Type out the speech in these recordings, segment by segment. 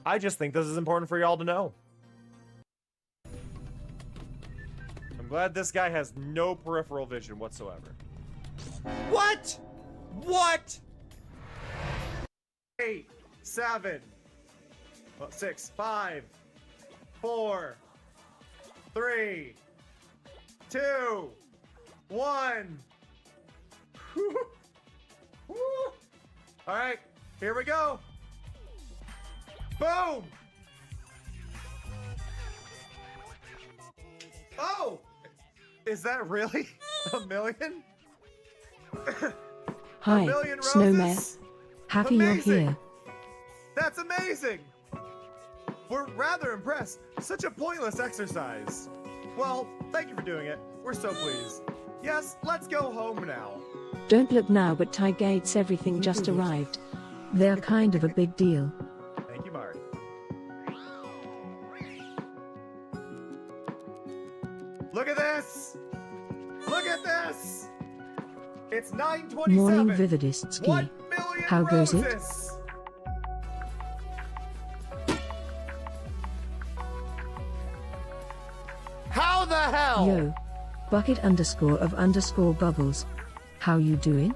I just think this is important for y'all to know. I'm glad this guy has no peripheral vision whatsoever. What? What? 8, 7, 6, 5, 4, 3, 2, 1. All right, here we go. Boom! Oh! Is that really a million? Hi, A million Snowman. roses? Happy you're Amazing. here. That's amazing! We're rather impressed. Such a pointless exercise. Well, thank you for doing it. We're so pleased. Yes, let's go home now. Don't look now, but Thai Gates everything just arrived. They're kind of a big deal. Thank you, Marty. Look at this! Look at this! It's 9:27. Morning, Vividistski. 1 million How goes it? roses! How the hell? Yo. Bucket underscore of underscore bubbles. How you doing?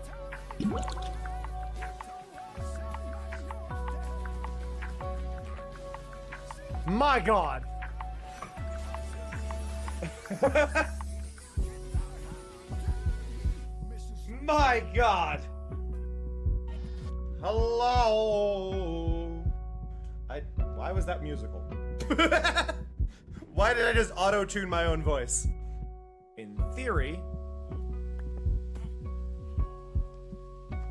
My God. My God. Hello. Why was that musical? Why did I just auto-tune my own voice? In theory,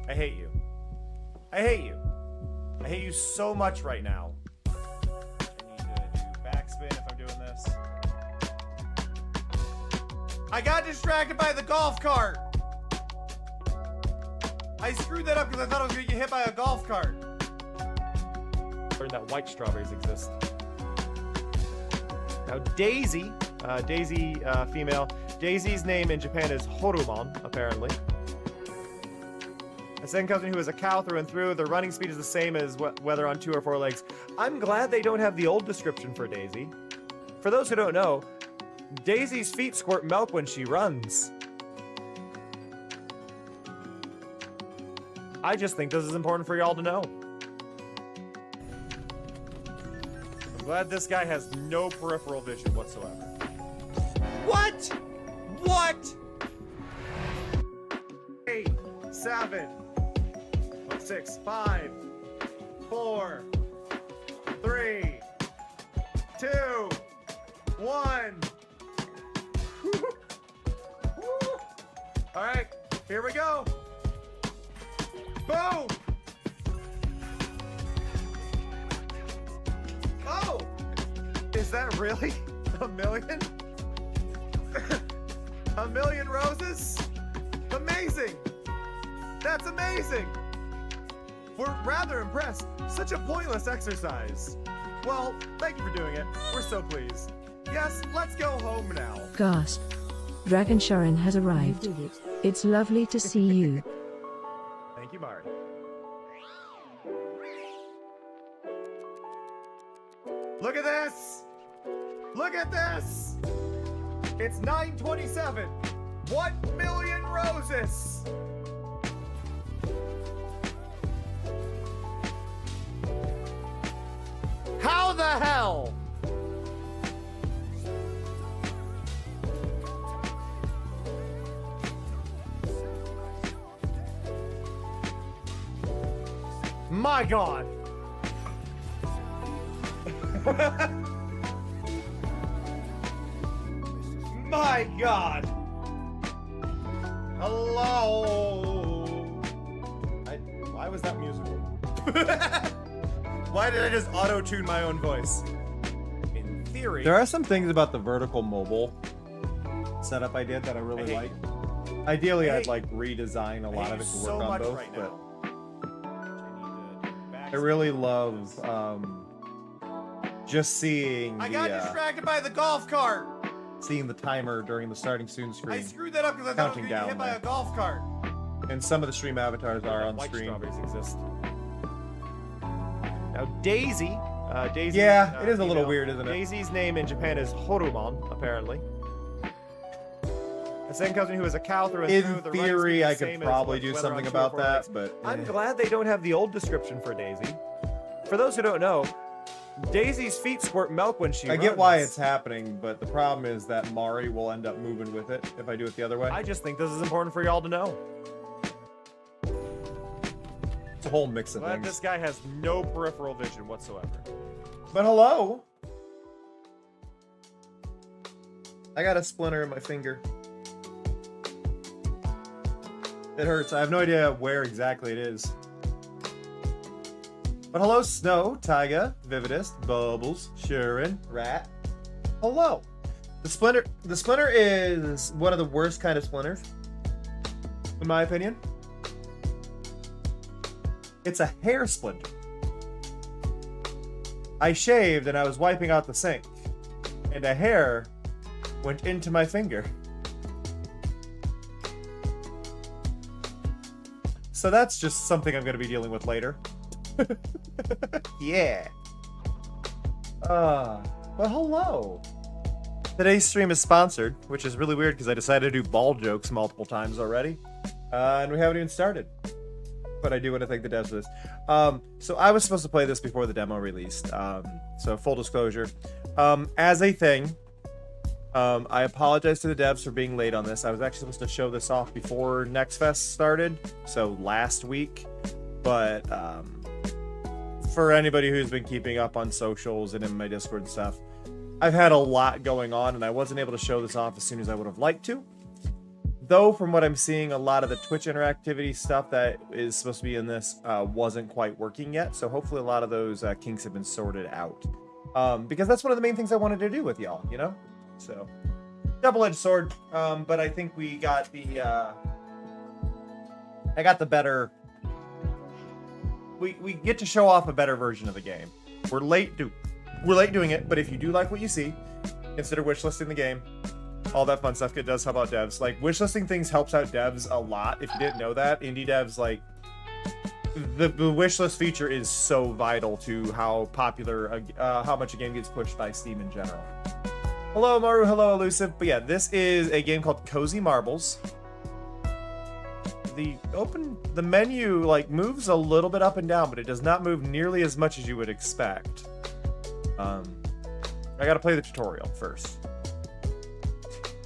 I hate you. I hate you. I hate you so much right now. I need to do backspin if I'm doing this. I got distracted by the golf cart. I screwed that up because I thought I was going to get hit by a golf cart. Learned that white strawberries exist. Now Daisy, female. Daisy's name in Japan is Horumon, apparently. A second cousin who is a cow through and through. Their running speed is the same as whether on 2 or 4 legs. I'm glad they don't have the old description for Daisy. For those who don't know, Daisy's feet squirt milk when she runs. I just think this is important for y'all to know. I'm glad this guy has no peripheral vision whatsoever. What? What? 8, 7, 6, 5, 4, 3, 2, 1. All right, here we go. Boom! Oh! Is that really a million? A million roses? Amazing! That's amazing! We're rather impressed. Such a pointless exercise. Well, thank you for doing it. We're so pleased. Yes, let's go home now. Gasp. Dragon Sharon has arrived. It's lovely to see you. Thank you, Marty. Look at this! Look at this! It's 9:27. 1 million roses! How the hell? My God. My God. Hello. Why was that musical? Why did I just auto-tune my own voice? In theory, There are some things about the vertical mobile setup I did that I really like. Ideally, I'd like redesign a lot of it to work on both, but I really love just seeing I got distracted by the golf cart. seeing the timer during the starting soon I screen. screwed that up because I thought I was Counting going to get hit down by a golf cart. And some of the stream avatars are on White screen. strawberries exist. Now Daisy, Daisy. Yeah, it is a little weird, isn't it? Daisy's name in Japan is Horumon, apparently. A second cousin who is a cow through and In through. The theory, I running speed is the could same as probably what's do weather something on about shore that, lakes. but I'm glad they don't have the old description for Daisy. For those who don't know, Daisy's feet squirt milk when she I runs. get why it's happening, but the problem is that Mari will end up moving with it if I do it the other way. I just think this is important for y'all to know. It's a whole mix of Glad things. this guy has no peripheral vision whatsoever. But hello! I got a splinter in my finger. It hurts. I have no idea where exactly it is. But hello, Snow, Tyga, Vividist, Bubbles, Sharon, Rat. Hello. The splinter is one of the worst kind of splinters, in my opinion. It's a hair splinter. I shaved and I was wiping out the sink, and a hair went into my finger. So that's just something I'm going to be dealing with later. Yeah. Well, hello. Today's stream is sponsored, which is really weird because I decided to do ball jokes multiple times already. And we haven't even started. But I do want to thank the devs for this. So I was supposed to play this before the demo released. So full disclosure. As a thing, I apologize to the devs for being late on this. I was actually supposed to show this off before Next Fest started, so last week. But for anybody who's been keeping up on socials and in my Discord and stuff, I've had a lot going on, and I wasn't able to show this off as soon as I would have liked to. Though, from what I'm seeing, a lot of the Twitch interactivity stuff that is supposed to be in this wasn't quite working yet, so hopefully a lot of those kinks have been sorted out. Because that's one of the main things I wanted to do with y'all, you know? So, double-edged sword, but I think we got the, I got the better, we get to show off a better version of the game. We're late doing it, but if you do like what you see, consider wishlisting the game. All that fun stuff, it does help out devs. Like, wishlisting things helps out devs a lot. If you didn't know that, indie devs, like, the wishlist feature is so vital to how popular, how much a game gets pushed by Steam in general. Hello, Maru. Hello, Elusive. But yeah, this is a game called Cozy Marbles. The menu, like, moves a little bit up and down, but it does not move nearly as much as you would expect. I gotta play the tutorial first.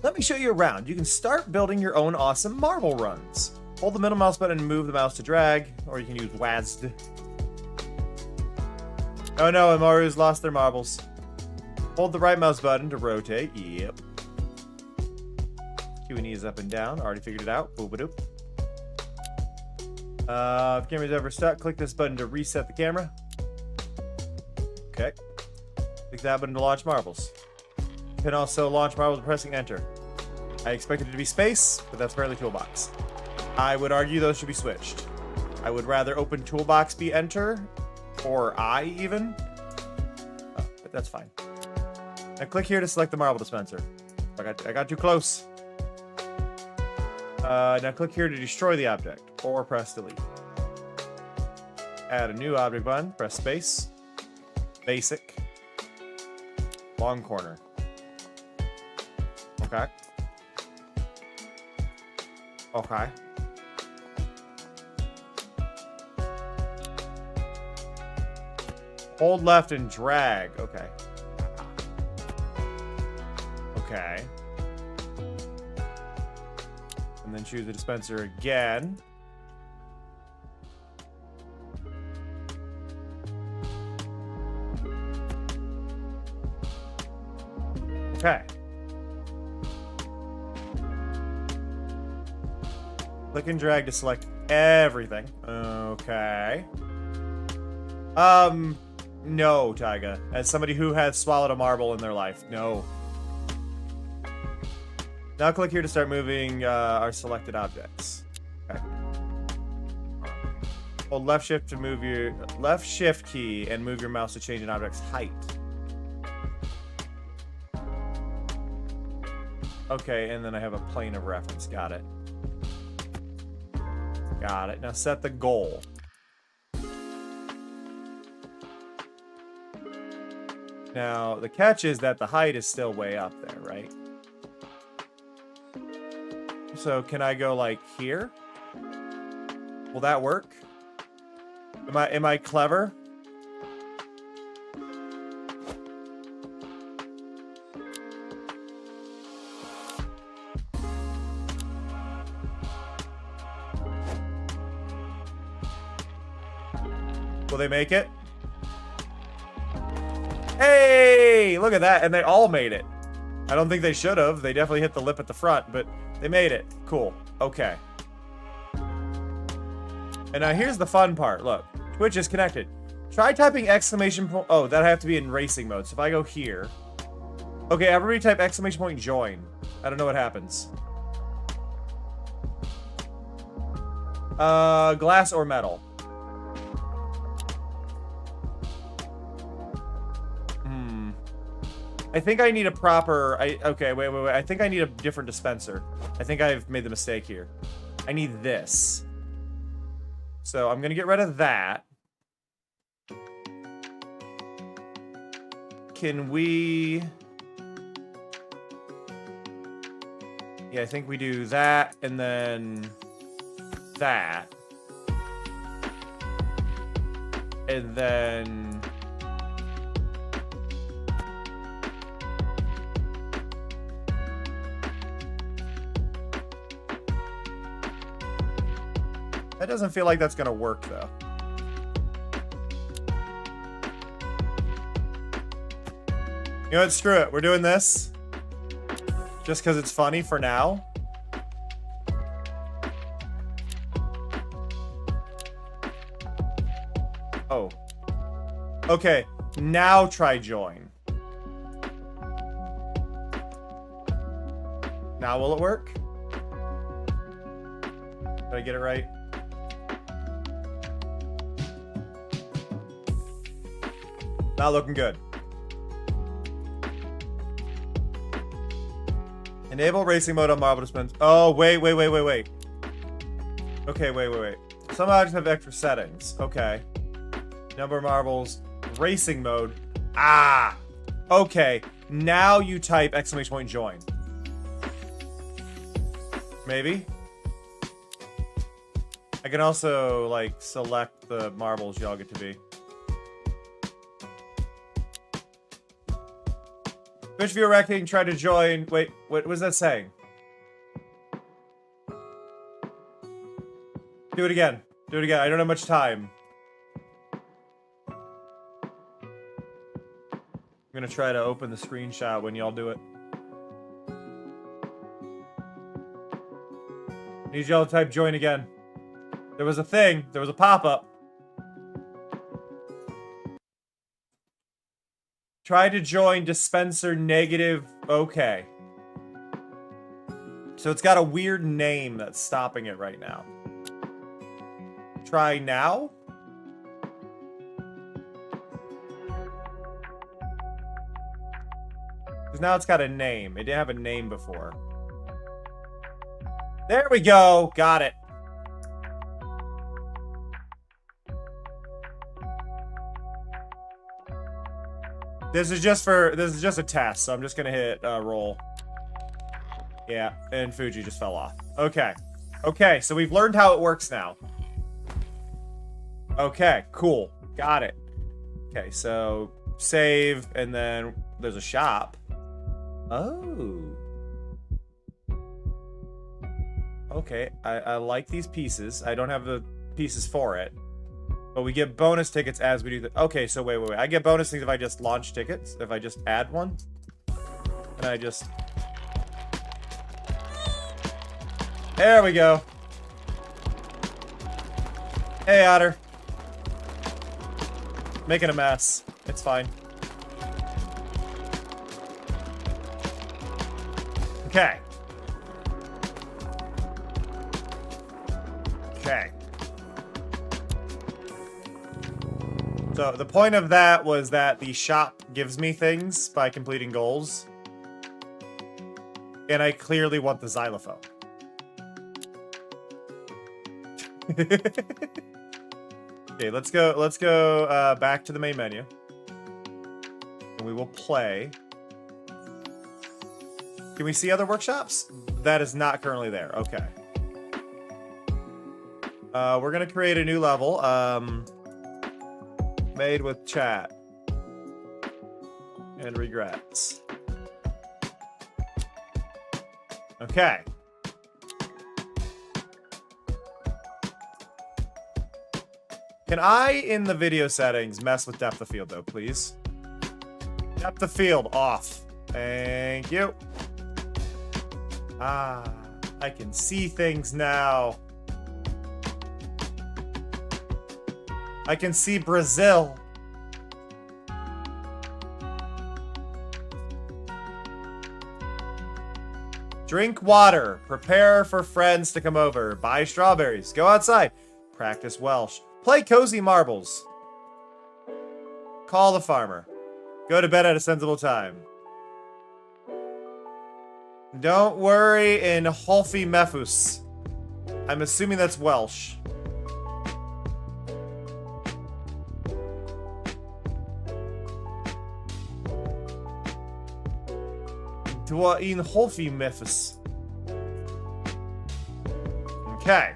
Let me show you around. You can start building your own awesome marble runs. Hold the middle mouse button and move the mouse to drag, or you can use WASD. Oh no, Amaru's lost their marbles. Hold the right mouse button to rotate. Yep. Q and E is up and down. Already figured it out. Boop-a-doop. If camera's ever stuck, click this button to reset the camera. Okay. Click that button to launch marbles. You can also launch marbles by pressing enter. I expected it to be space, but that's apparently toolbox. I would argue those should be switched. I would rather open toolbox be enter, or I even. Oh, but that's fine. Now click here to select the marble dispenser. I got too close. Now click here to destroy the object, or press delete. Add a new object button, press space. Basic. Long corner. Okay. Okay. Hold left and drag. Okay. Okay. And then choose the dispenser again. Okay. Click and drag to select everything. Okay. No, Tyga. As somebody who has swallowed a marble in their life, no. Now click here to start moving our selected objects. Okay. Hold left shift to move your left shift key and move your mouse to change an object's height. Okay, and then I have a plane of reference. Got it. Got it. Now set the goal. Now, the catch is that the height is still way up there, right? So can I go like here? Will that work? Am I clever? Will they make it? Hey, look at that. And they all made it. I don't think they should have. They definitely hit the lip at the front, but they made it. Cool. Okay. And now here's the fun part. Look, Twitch is connected. Try typing exclamation point. Oh, that I have to be in racing mode. So if I go here. Okay, everybody type exclamation point join. I don't know what happens. Glass or metal? I think I need a proper... Okay, wait. I think I need a different dispenser. I think I've made the mistake here. I need this. So I'm going to get rid of that. Can we... Yeah, I think we do that, and then... that. And then... That doesn't feel like that's gonna work, though. You know what? Screw it. We're doing this. Just because it's funny for now. Oh. Okay. Now try join. Now will it work? Did I get it right? Not looking good. Enable racing mode on marble dispense. Oh, wait. Okay, wait. Some objects have extra settings. Okay. Number of marbles. Racing mode. Ah! Okay. Now you type exclamation point join. Maybe? I can also, like, select the marbles y'all get to be. Twitch viewer reckoning, try to join. Wait, what was that saying? Do it again. Do it again. I don't have much time. I'm gonna try to open the screenshot when y'all do it. Need y'all to type join again. There was a thing. There was a pop-up. Try to join dispenser negative. Okay. So it's got a weird name that's stopping it right now. Try now? Because now it's got a name. It didn't have a name before. There we go. Got it. This is just a test, so I'm just gonna hit roll. Yeah, and Fuji just fell off. Okay. Okay, so we've learned how it works now. Okay, cool. Got it. Okay, so save, and then there's a shop. Oh. Okay, I like these pieces. I don't have the pieces for it. But we get bonus tickets as we do the... Okay, so wait. I get bonus things if I just launch tickets. If I just add one. And I just... There we go. Hey, Otter. Making a mess. It's fine. Okay. Okay. So the point of that was that the shop gives me things by completing goals. And I clearly want the xylophone. Okay, let's go back to the main menu. And we will play. Can we see other workshops? That is not currently there. Okay. We're gonna create a new level. Made with chat. And regrets. Okay. Can I, in the video settings, mess with depth of field, though, please? Depth of field off. Thank you. Ah, I can see things now. I can see Brazil. Drink water. Prepare for friends to come over. Buy strawberries. Go outside. Practice Welsh. Play cozy marbles. Call the farmer. Go to bed at a sensible time. Don't worry in Holfi Mefus. I'm assuming that's Welsh. In Holfi Mefus. Okay.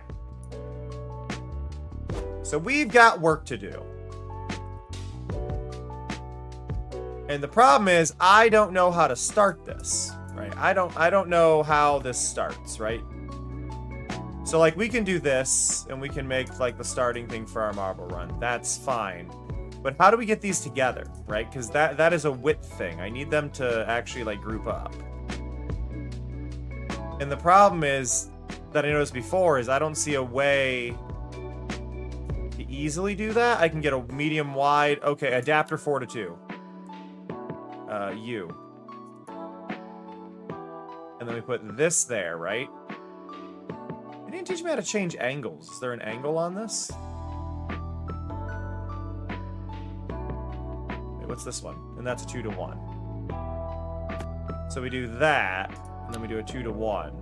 So we've got work to do. And the problem is I don't know how to start this, right? I don't know how this starts, right? So like we can do this and we can make like the starting thing for our marble run. That's fine. But how do we get these together, right? Because that is a width thing. I need them to actually like group up. And the problem is that I noticed before is I don't see a way to easily do that. I can get a medium wide. Okay, adapter 4 to 2. U. And then we put this there, right? They didn't teach me how to change angles. Is there an angle on this? Wait, what's this one? And that's a 2 to 1. So we do that, and then we do a 2 to 1.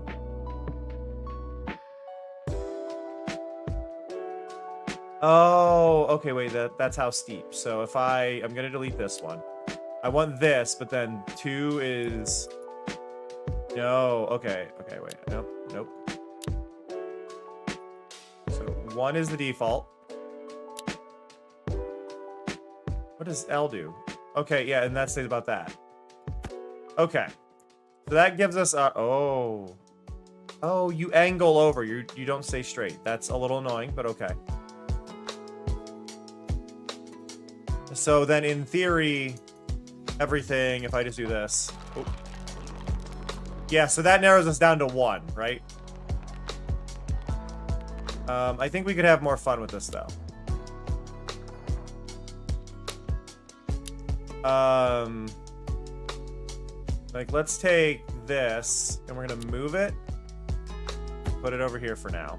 Oh, okay, wait, that's how steep. So if I'm gonna delete this one. I want this, but then 2 is... No, okay, wait, nope. So 1 is the default. What does L do? Okay, yeah, and that stays about that. Okay. So that gives us our... Oh, you angle over. You don't stay straight. That's a little annoying, but okay. So then in theory... Everything, if I just do this. Oh. Yeah, so that narrows us down to 1, right? I think we could have more fun with this, though. Like, let's take this, and we're gonna move it. Put it over here for now.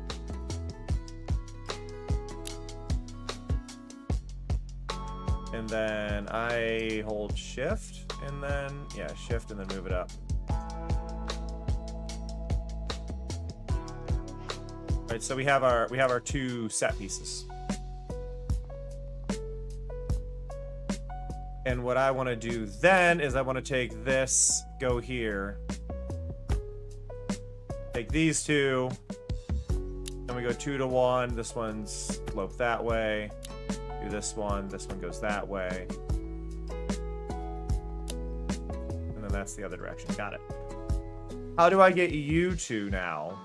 And then I hold shift, and then, yeah, shift, and then move it up. Right, so we have our 2 set pieces. And what I want to do then is I want to take this, go here, take these 2, then we go 2 to 1. This one's slope that way. Do this one goes that way. And then that's the other direction. Got it. How do I get you two now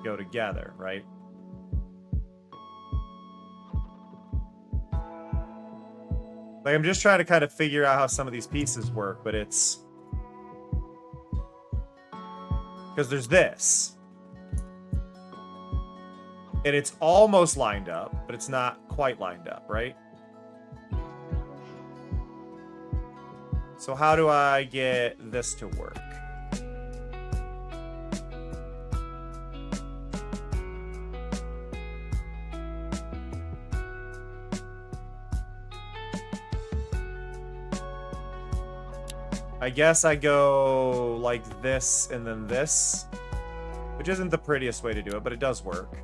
go together, right? Like, I'm just trying to kind of figure out how some of these pieces work, but it's... Because there's this. And it's almost lined up, but it's not quite lined up, right? So how do I get this to work? I guess I go like this and then this, which isn't the prettiest way to do it, but it does work.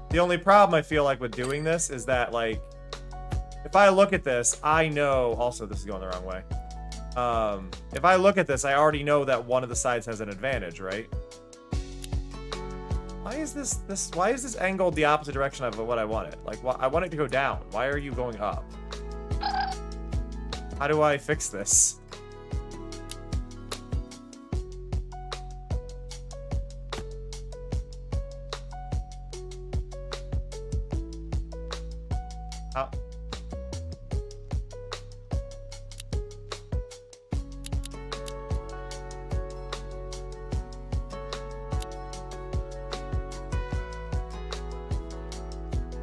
The only problem I feel like with doing this is that, like, If I look at this, I know... Also, this is going the wrong way. If I look at this, I already know that one of the sides has an advantage, right? Why is this angled the opposite direction of what I want it? Like, I want it to go down. Why are you going up? How do I fix this? How?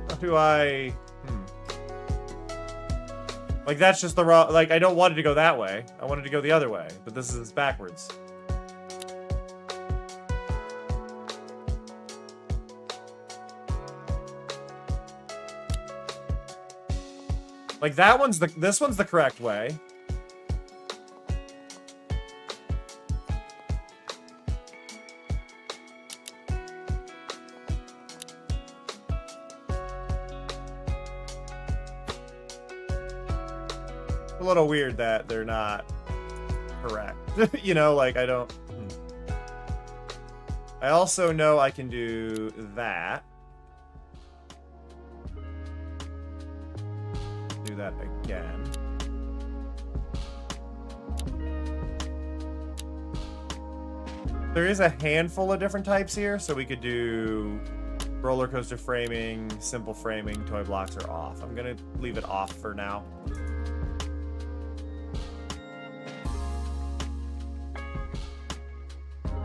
How do I... Like, that's just the wrong... Like, I don't want it to go that way. I want it to go the other way. But this is backwards. Like, that one's the... This one's the correct way. A little weird that they're not correct. You know, like, I don't... I also know I can do that. Do that again. There is a handful of different types here, so we could do roller coaster framing, simple framing, toy blocks are off. I'm gonna leave it off for now.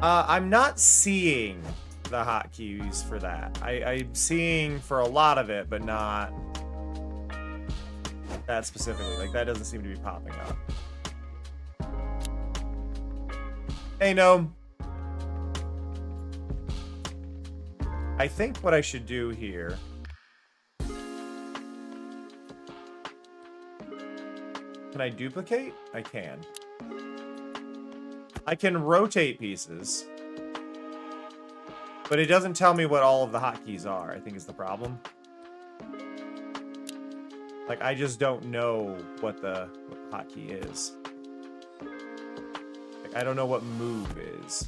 I'm not seeing the hotkeys for that. I'm seeing for a lot of it, but not that specifically. Like, that doesn't seem to be popping up. Hey, Gnome. I think what I should do here... Can I duplicate? I can. I can rotate pieces, but it doesn't tell me what all of the hotkeys are, I think is the problem. Like, I just don't know what the hotkey is. Like, I don't know what move is.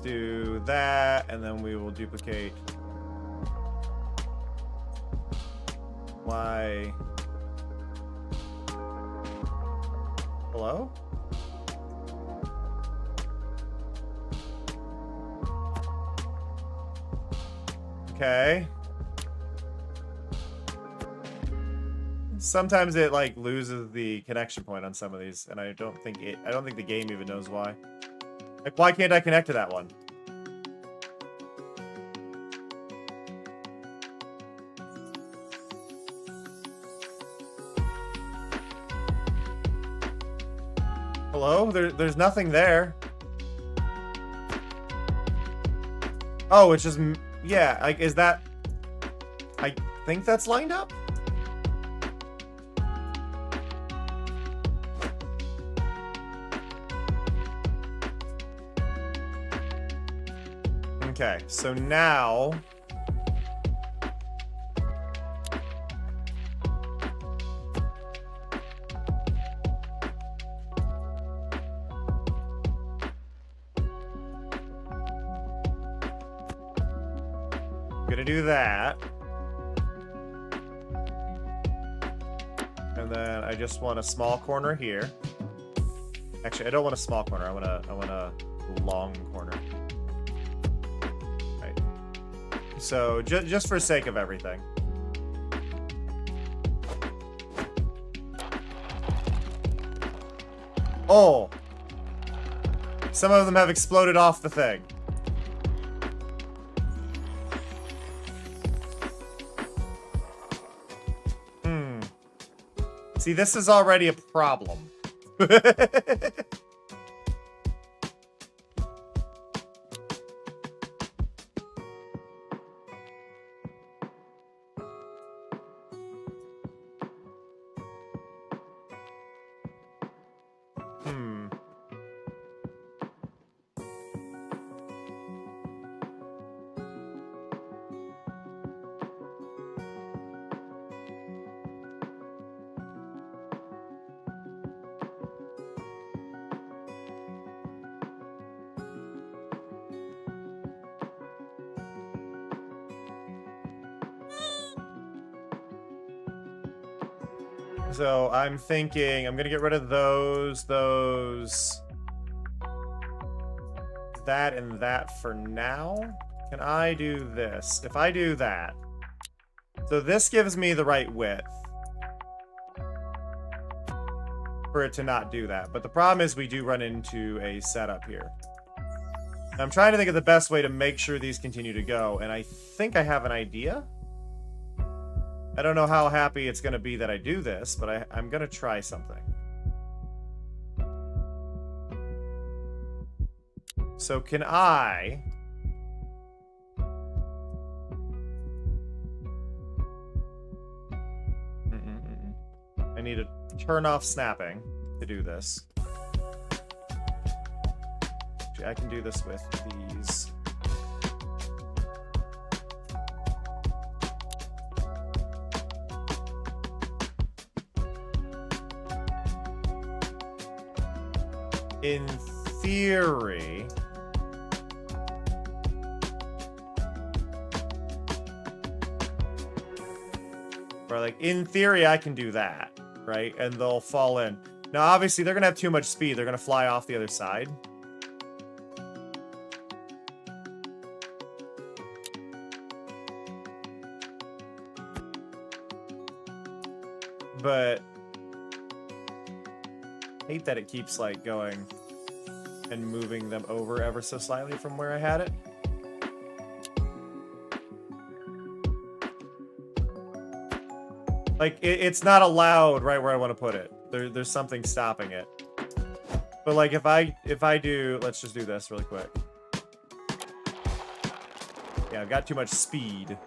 Do that, and then we will duplicate Y. Hello? Okay. Sometimes it like loses the connection point on some of these, and I don't think the game even knows why. Like, why can't I connect to that one? Hello? There's nothing there. Oh, it's just... Yeah, like, is that... I think that's lined up? Okay, so now... I'm gonna do that. And then I just want a small corner here. Actually, I don't want a small corner. I want a long corner. So, just for sake of everything. Oh! Some of them have exploded off the thing. See, this is already a problem. Hmm. So I'm thinking I'm gonna get rid of those, that and that for now. Can I do this? If I do that, so this gives me the right width for it to not do that. But the problem is we do run into a setup here. I'm trying to think of the best way to make sure these continue to go, and I think I have an idea. I don't know how happy it's going to be that I do this, but I'm going to try something. So can I... I need to turn off snapping to do this. Actually, I can do this with these. In theory, or like in theory, I can do that, right? And they'll fall in. Now, obviously, they're gonna have too much speed. They're gonna fly off the other side. But I hate that it keeps like going and moving them over ever so slightly from where I had it. Like it's not allowed right where I want to put it. There's something stopping it. But like if I do, let's just do this really quick. Yeah, I've got too much speed.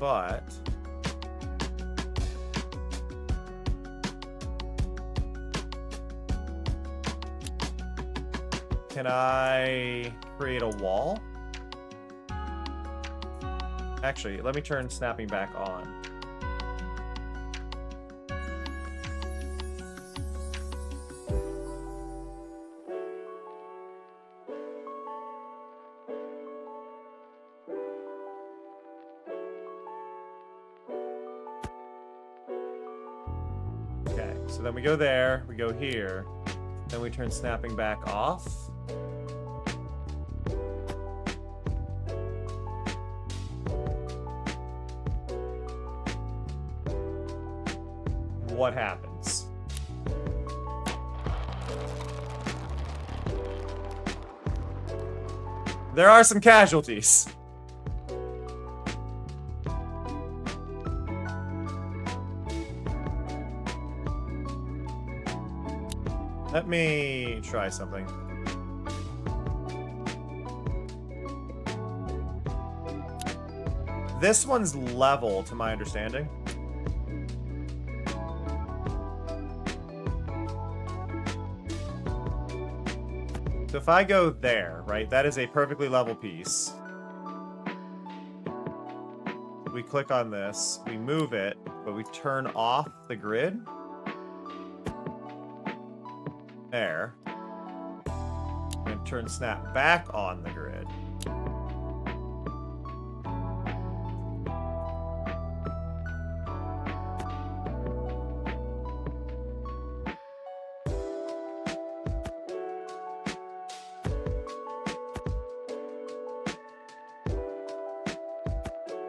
But can I create a wall? Actually, let me turn snapping back on. Okay, so then we go there, we go here, then we turn snapping back off. What happens? There are some casualties. Let me try something. This one's level, to my understanding. So if I go there, right, that is a perfectly level piece. We click on this, we move it, but we turn off the grid. There. And turn snap back on the grid.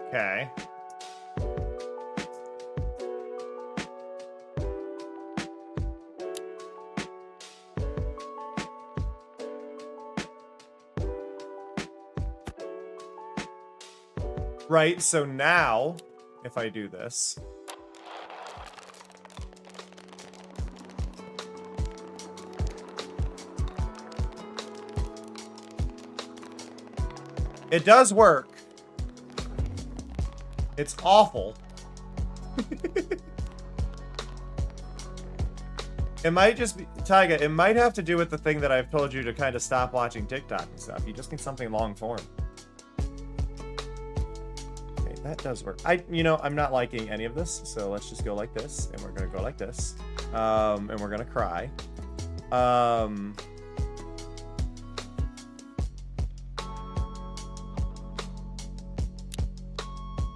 Okay. Right, so now, if I do this... It does work. It's awful. It might just be, Taiga, it might have to do with the thing that I've told you to kind of stop watching TikTok and stuff. You just need something long form. Okay, that does work. You know, I'm not liking any of this, so let's just go like this, and we're gonna go like this. And we're gonna cry.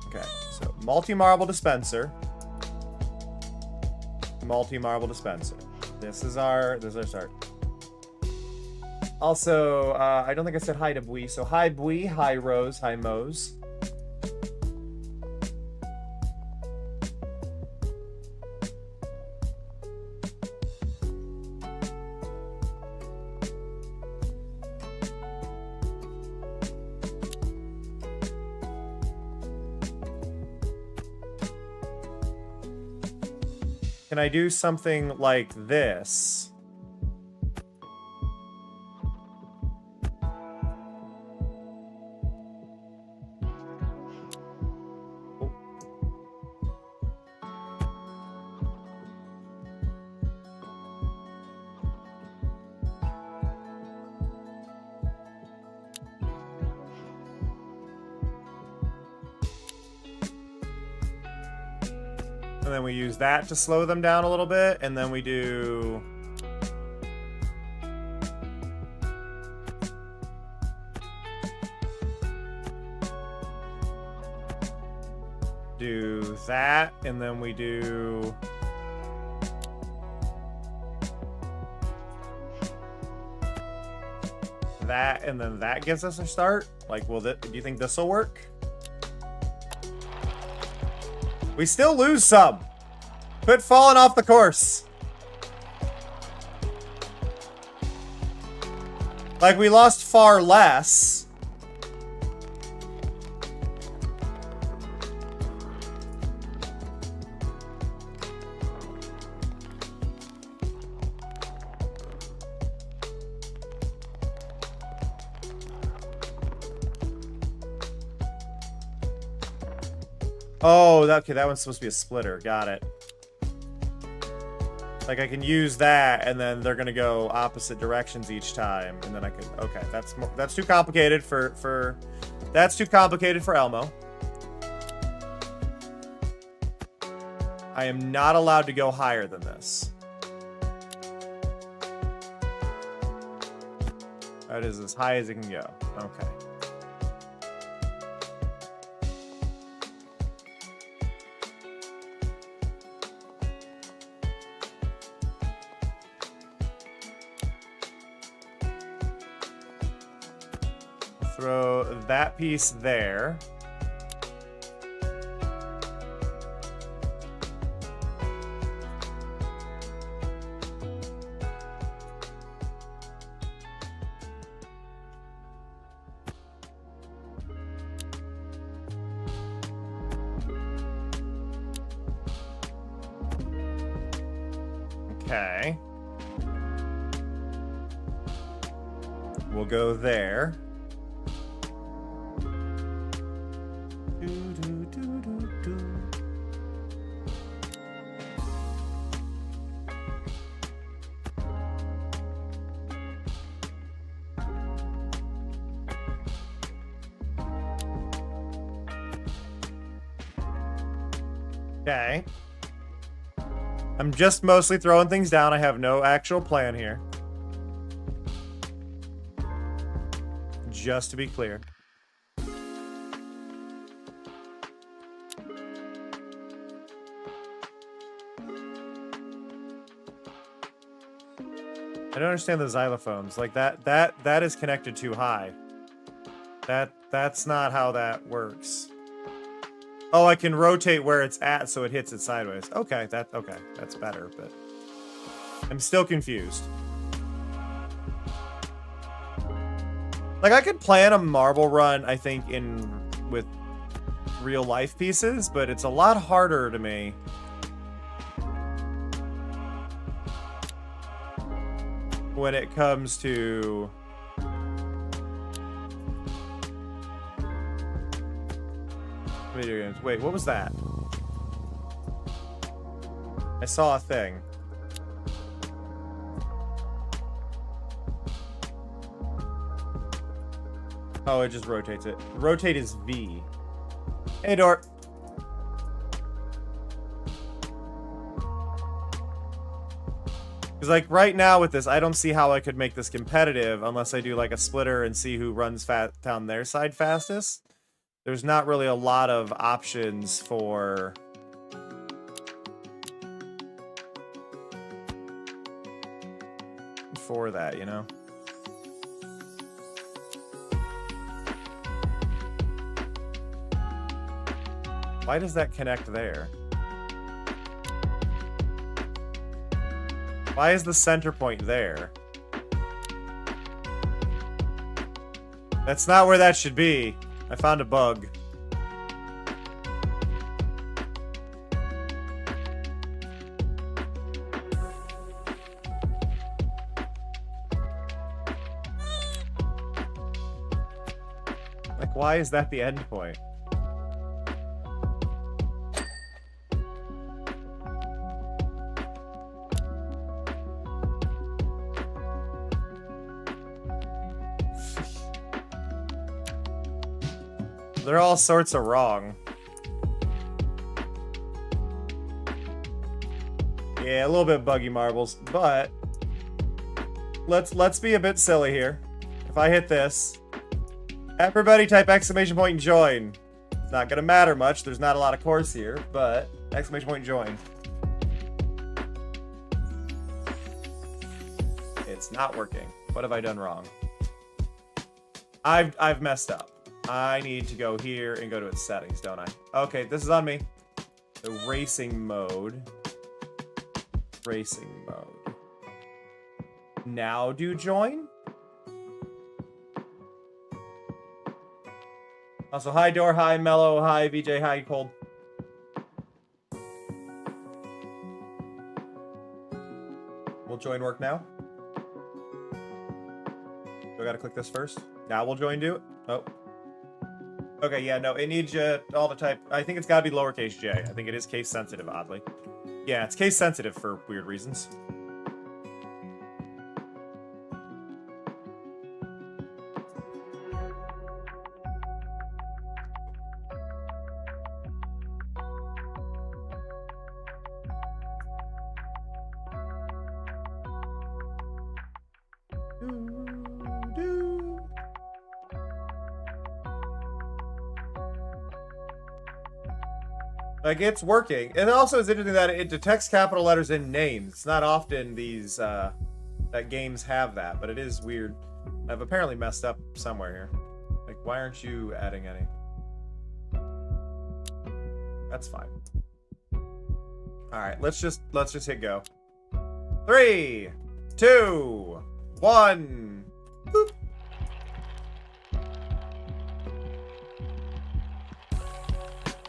Okay, so multi-marble dispenser. Multi-marble dispenser. This is our start. Also, I don't think I said hi to Bui, so hi Bui, hi Rose, hi Mose. Can I do something like this? And then we use that to slow them down a little bit, and then we do... do that, and then we do... that, and then that gives us a start? Like, do you think this will work? We still lose some. Quit falling off the course. Like, we lost far less. Oh, okay, that one's supposed to be a splitter. Got it. Like, I can use that, and then they're gonna go opposite directions each time, and then I can... Okay, that's too complicated for that's too complicated for Elmo. I am not allowed to go higher than this. That is as high as it can go. Okay. Throw that piece there. Okay. We'll go there. Okay. I'm just mostly throwing things down. I have no actual plan here. Just to be clear. I don't understand the xylophones. Like that is connected too high. That's not how that works. Oh, I can rotate where it's at so it hits it sideways. Okay, that's better, but I'm still confused. Like, I could plan a marble run, I think, with real life pieces, but it's a lot harder to me. When it comes to Video games. Wait, what was that? I saw a thing. Oh, it just rotates it. Rotate is V. Hey, Dort. Because, like, right now with this, I don't see how I could make this competitive unless I do, like, a splitter and see who runs down their side fastest. There's not really a lot of options for... that, you know? Why does that connect there? Why is the center point there? That's not where that should be. I found a bug. Like, why is that the end point? They're all sorts of wrong. Yeah, a little bit buggy marbles, but let's be a bit silly here. If I hit this, everybody type exclamation point and join. It's not gonna matter much. There's not a lot of course here, but exclamation point and join. It's not working. What have I done wrong? I've messed up. I need to go here and go to its settings, don't I? Okay, this is on me. The racing mode. Racing mode. Now do join? Also, hi Dor, hi Mello, hi VJ, hi Cold. Will join work now? Do I gotta click this first? Now will join do it? Oh. Okay, yeah, no, it needs you all the type. I think it's gotta be lowercase j. I think it is case sensitive, oddly. Yeah, it's case sensitive for weird reasons. Like, it's working. And also, it's interesting that it detects capital letters in names. It's not often these, that games have that, but it is weird. I've apparently messed up somewhere here. Like, why aren't you adding any? That's fine. Alright, let's just hit go. 3, 2, 1. Boop.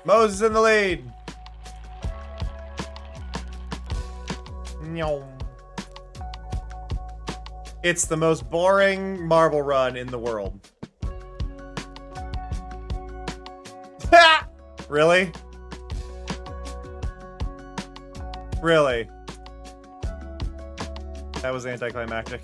Moses in the lead. It's the most boring marble run in the world. Really? Really? That was anticlimactic.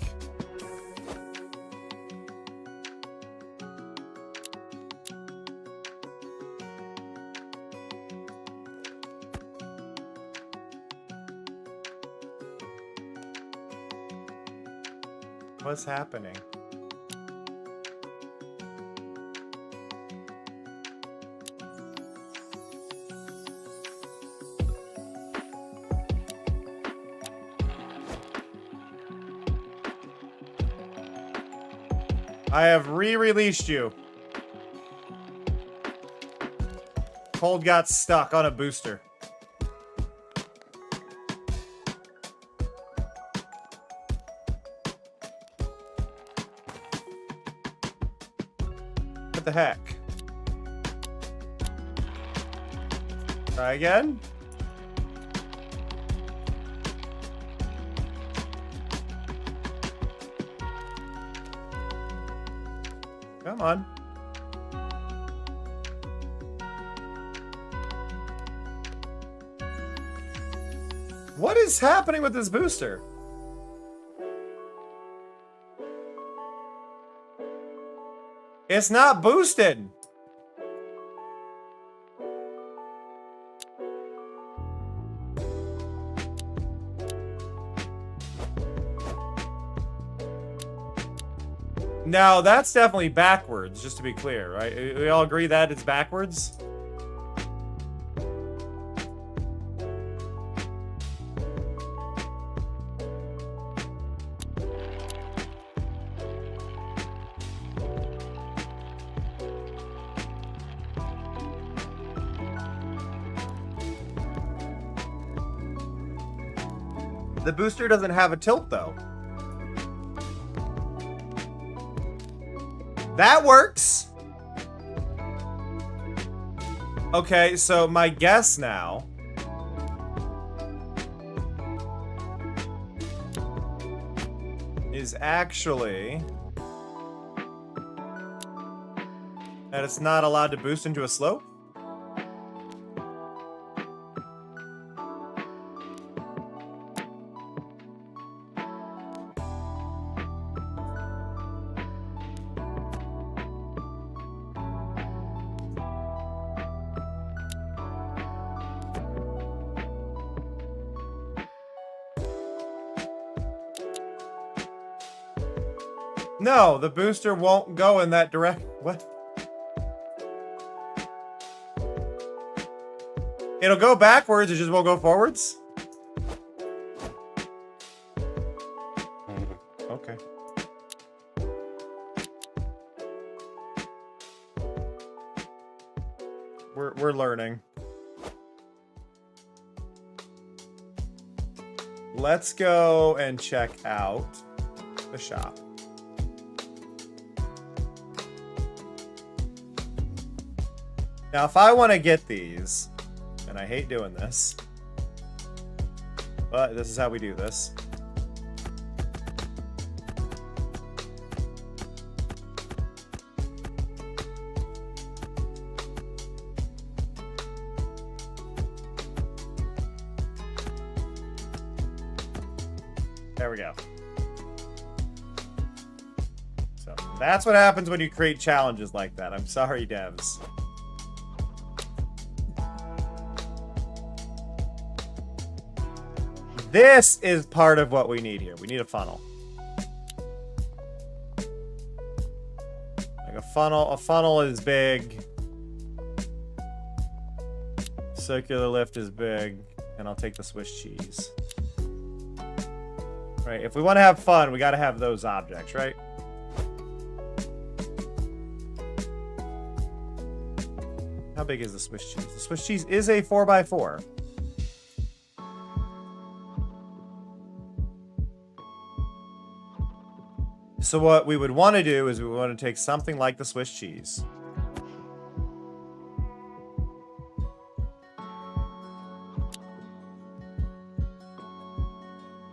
What's happening? I have re-released you. Cold got stuck on a booster. What the heck? Try again? Come on. What is happening with this booster? It's not boosted. Now, that's definitely backwards, just to be clear, right? We all agree that it's backwards? The booster doesn't have a tilt, though. That works! Okay, so my guess now is actually that it's not allowed to boost into a slope? No, the booster won't go in that direct. What? It'll go backwards, it just won't go forwards? Okay. We're learning. Let's go and check out the shop. Now, if I want to get these, and I hate doing this, but this is how we do this. There we go. So that's what happens when you create challenges like that. I'm sorry, devs. This is part of what we need here. We need a funnel. Like a funnel is big. Circular lift is big. And I'll take the Swiss cheese. Right, if we want to have fun, we got to have those objects, right? How big is the Swiss cheese? The Swiss cheese is a 4x4. So what we would want to do is we want to take something like the Swiss cheese.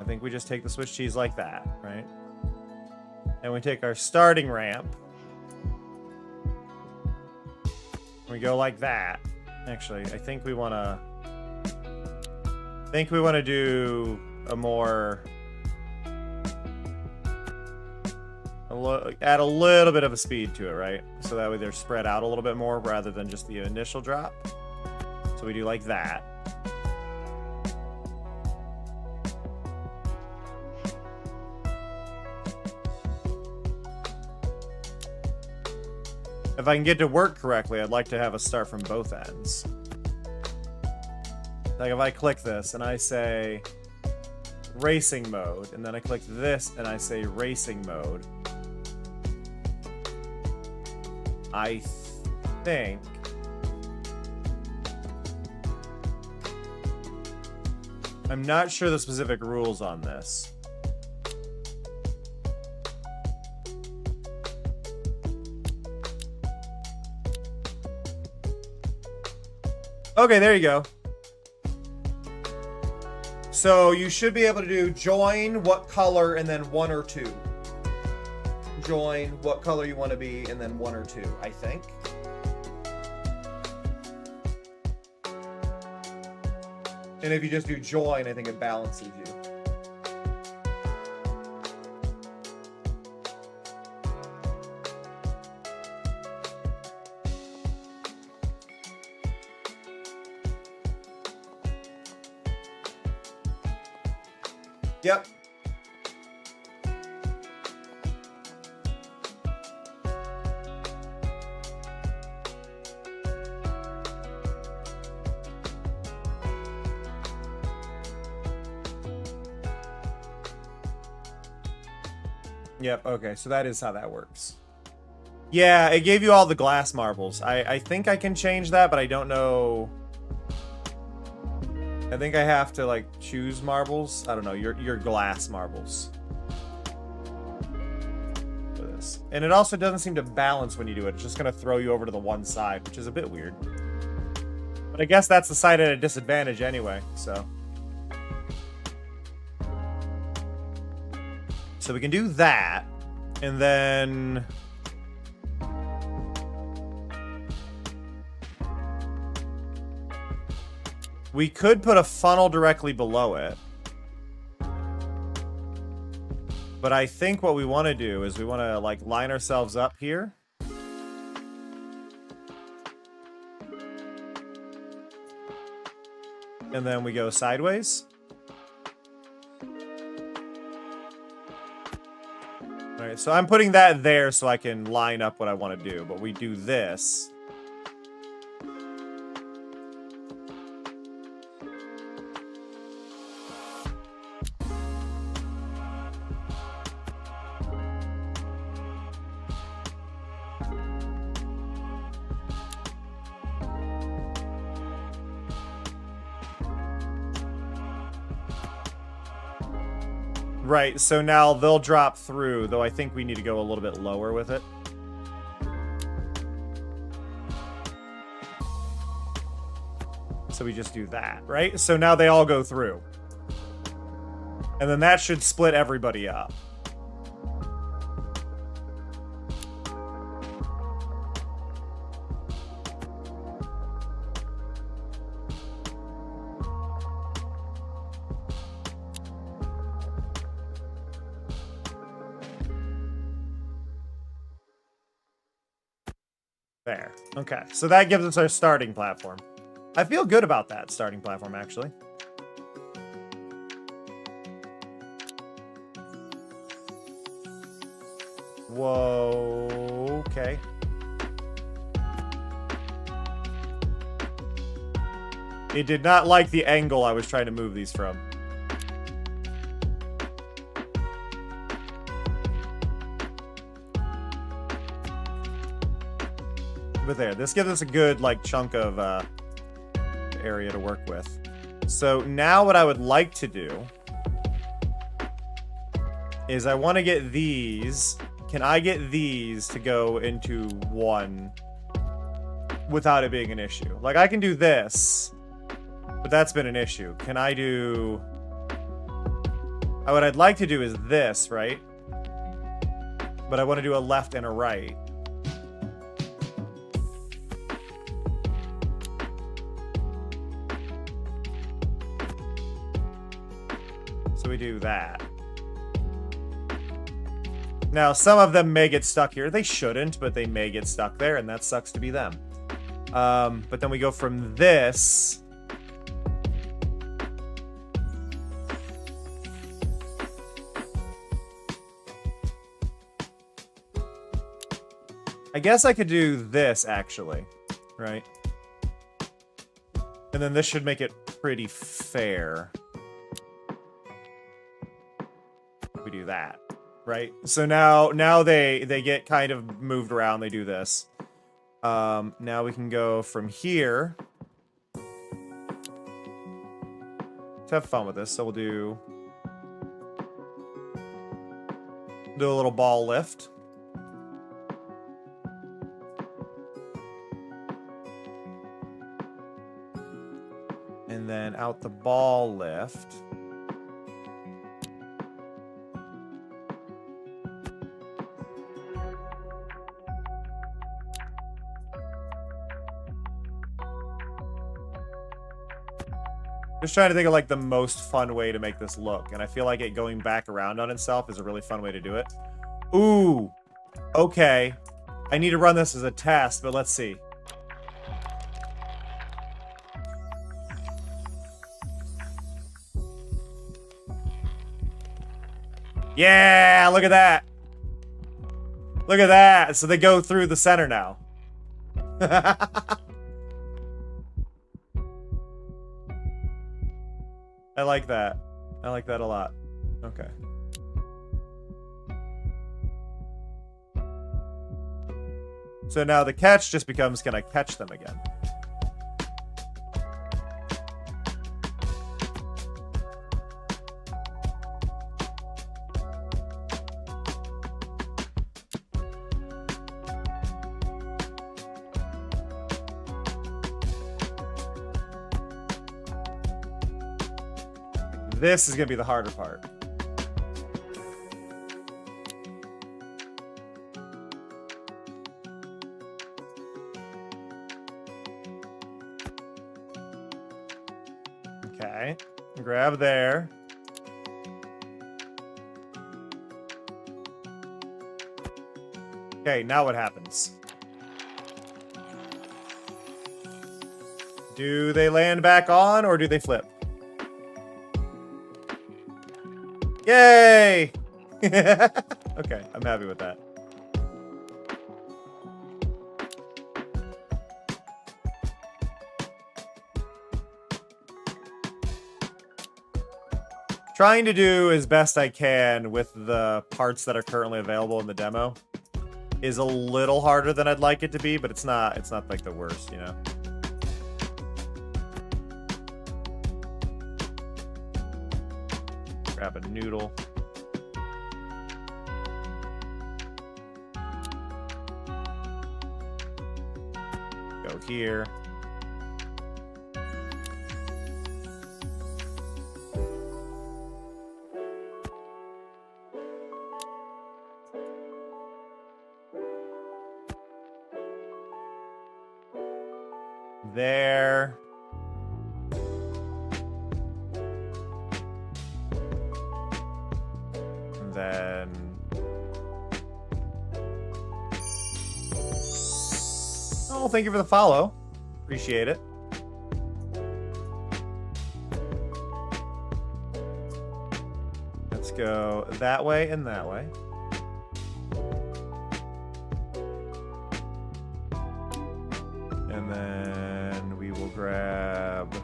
I think we just take the Swiss cheese like that, right? And we take our starting ramp. We go like that. Actually, I think we want to do a more add a little bit of a speed to it, right? So that way they're spread out a little bit more rather than just the initial drop. So we do like that. If I can get to work correctly, I'd like to have a start from both ends. Like if I click this and I say racing mode, and then I click this and I say racing mode, I think I'm not sure the specific rules on this. Okay, there you go. So you should be able to do join, what color, and then 1 or 2. Join, what color you want to be, and then 1 or 2, I think. And if you just do join, I think it balances you. Yep. Yep, okay, so that is how that works. Yeah, it gave you all the glass marbles. I think I can change that, but I don't know. I think I have to, like, choose marbles. I don't know, your glass marbles. For this. And it also doesn't seem to balance when you do it. It's just going to throw you over to the one side, which is a bit weird. But I guess that's the side at a disadvantage anyway, so. So we can do that, and then... we could put a funnel directly below it. But I think what we want to do is we want to, like, line ourselves up here. And then we go sideways. Alright, so I'm putting that there so I can line up what I want to do. But we do this. Right, so now they'll drop through, though I think we need to go a little bit lower with it. So we just do that, right? So now they all go through. And then that should split everybody up. There. Okay, so that gives us our starting platform. I feel good about that starting platform, actually. Whoa, okay. It did not like the angle I was trying to move these from. But there, this gives us a good, like, chunk of area to work with. So now what I would like to do is I want to get these. Can I get these to go into one without it being an issue? Like, I can do this, but that's been an issue. Can I do... what I'd like to do is this, right? But I want to do a left and a right. So we do that. Now, some of them may get stuck here. They shouldn't, but they may get stuck there, and that sucks to be them. But then we go from this. I guess I could do this, actually. Right? And then this should make it pretty fair. We do that, right? So now they get kind of moved around. They do this. Now we can go from here. Let's have fun with this. So we'll do a little ball lift. And then out the ball lift. Just trying to think of like the most fun way to make this look, and I feel like it going back around on itself is a really fun way to do it. Ooh, okay. I need to run this as a test, but let's see. Yeah, look at that. Look at that. So they go through the center now. I like that. I like that a lot. Okay. So now the catch just becomes, can I catch them again? This is going to be the harder part. Okay. Grab there. Okay, now what happens? Do they land back on or do they flip? Yay! Okay, I'm happy with that. Trying to do as best I can with the parts that are currently available in the demo is a little harder than I'd like it to be, but it's not like the worst, you know? Grab a noodle. Go here. There. And then... Oh, thank you for the follow. Appreciate it. Let's go that way and that way. And then we will grab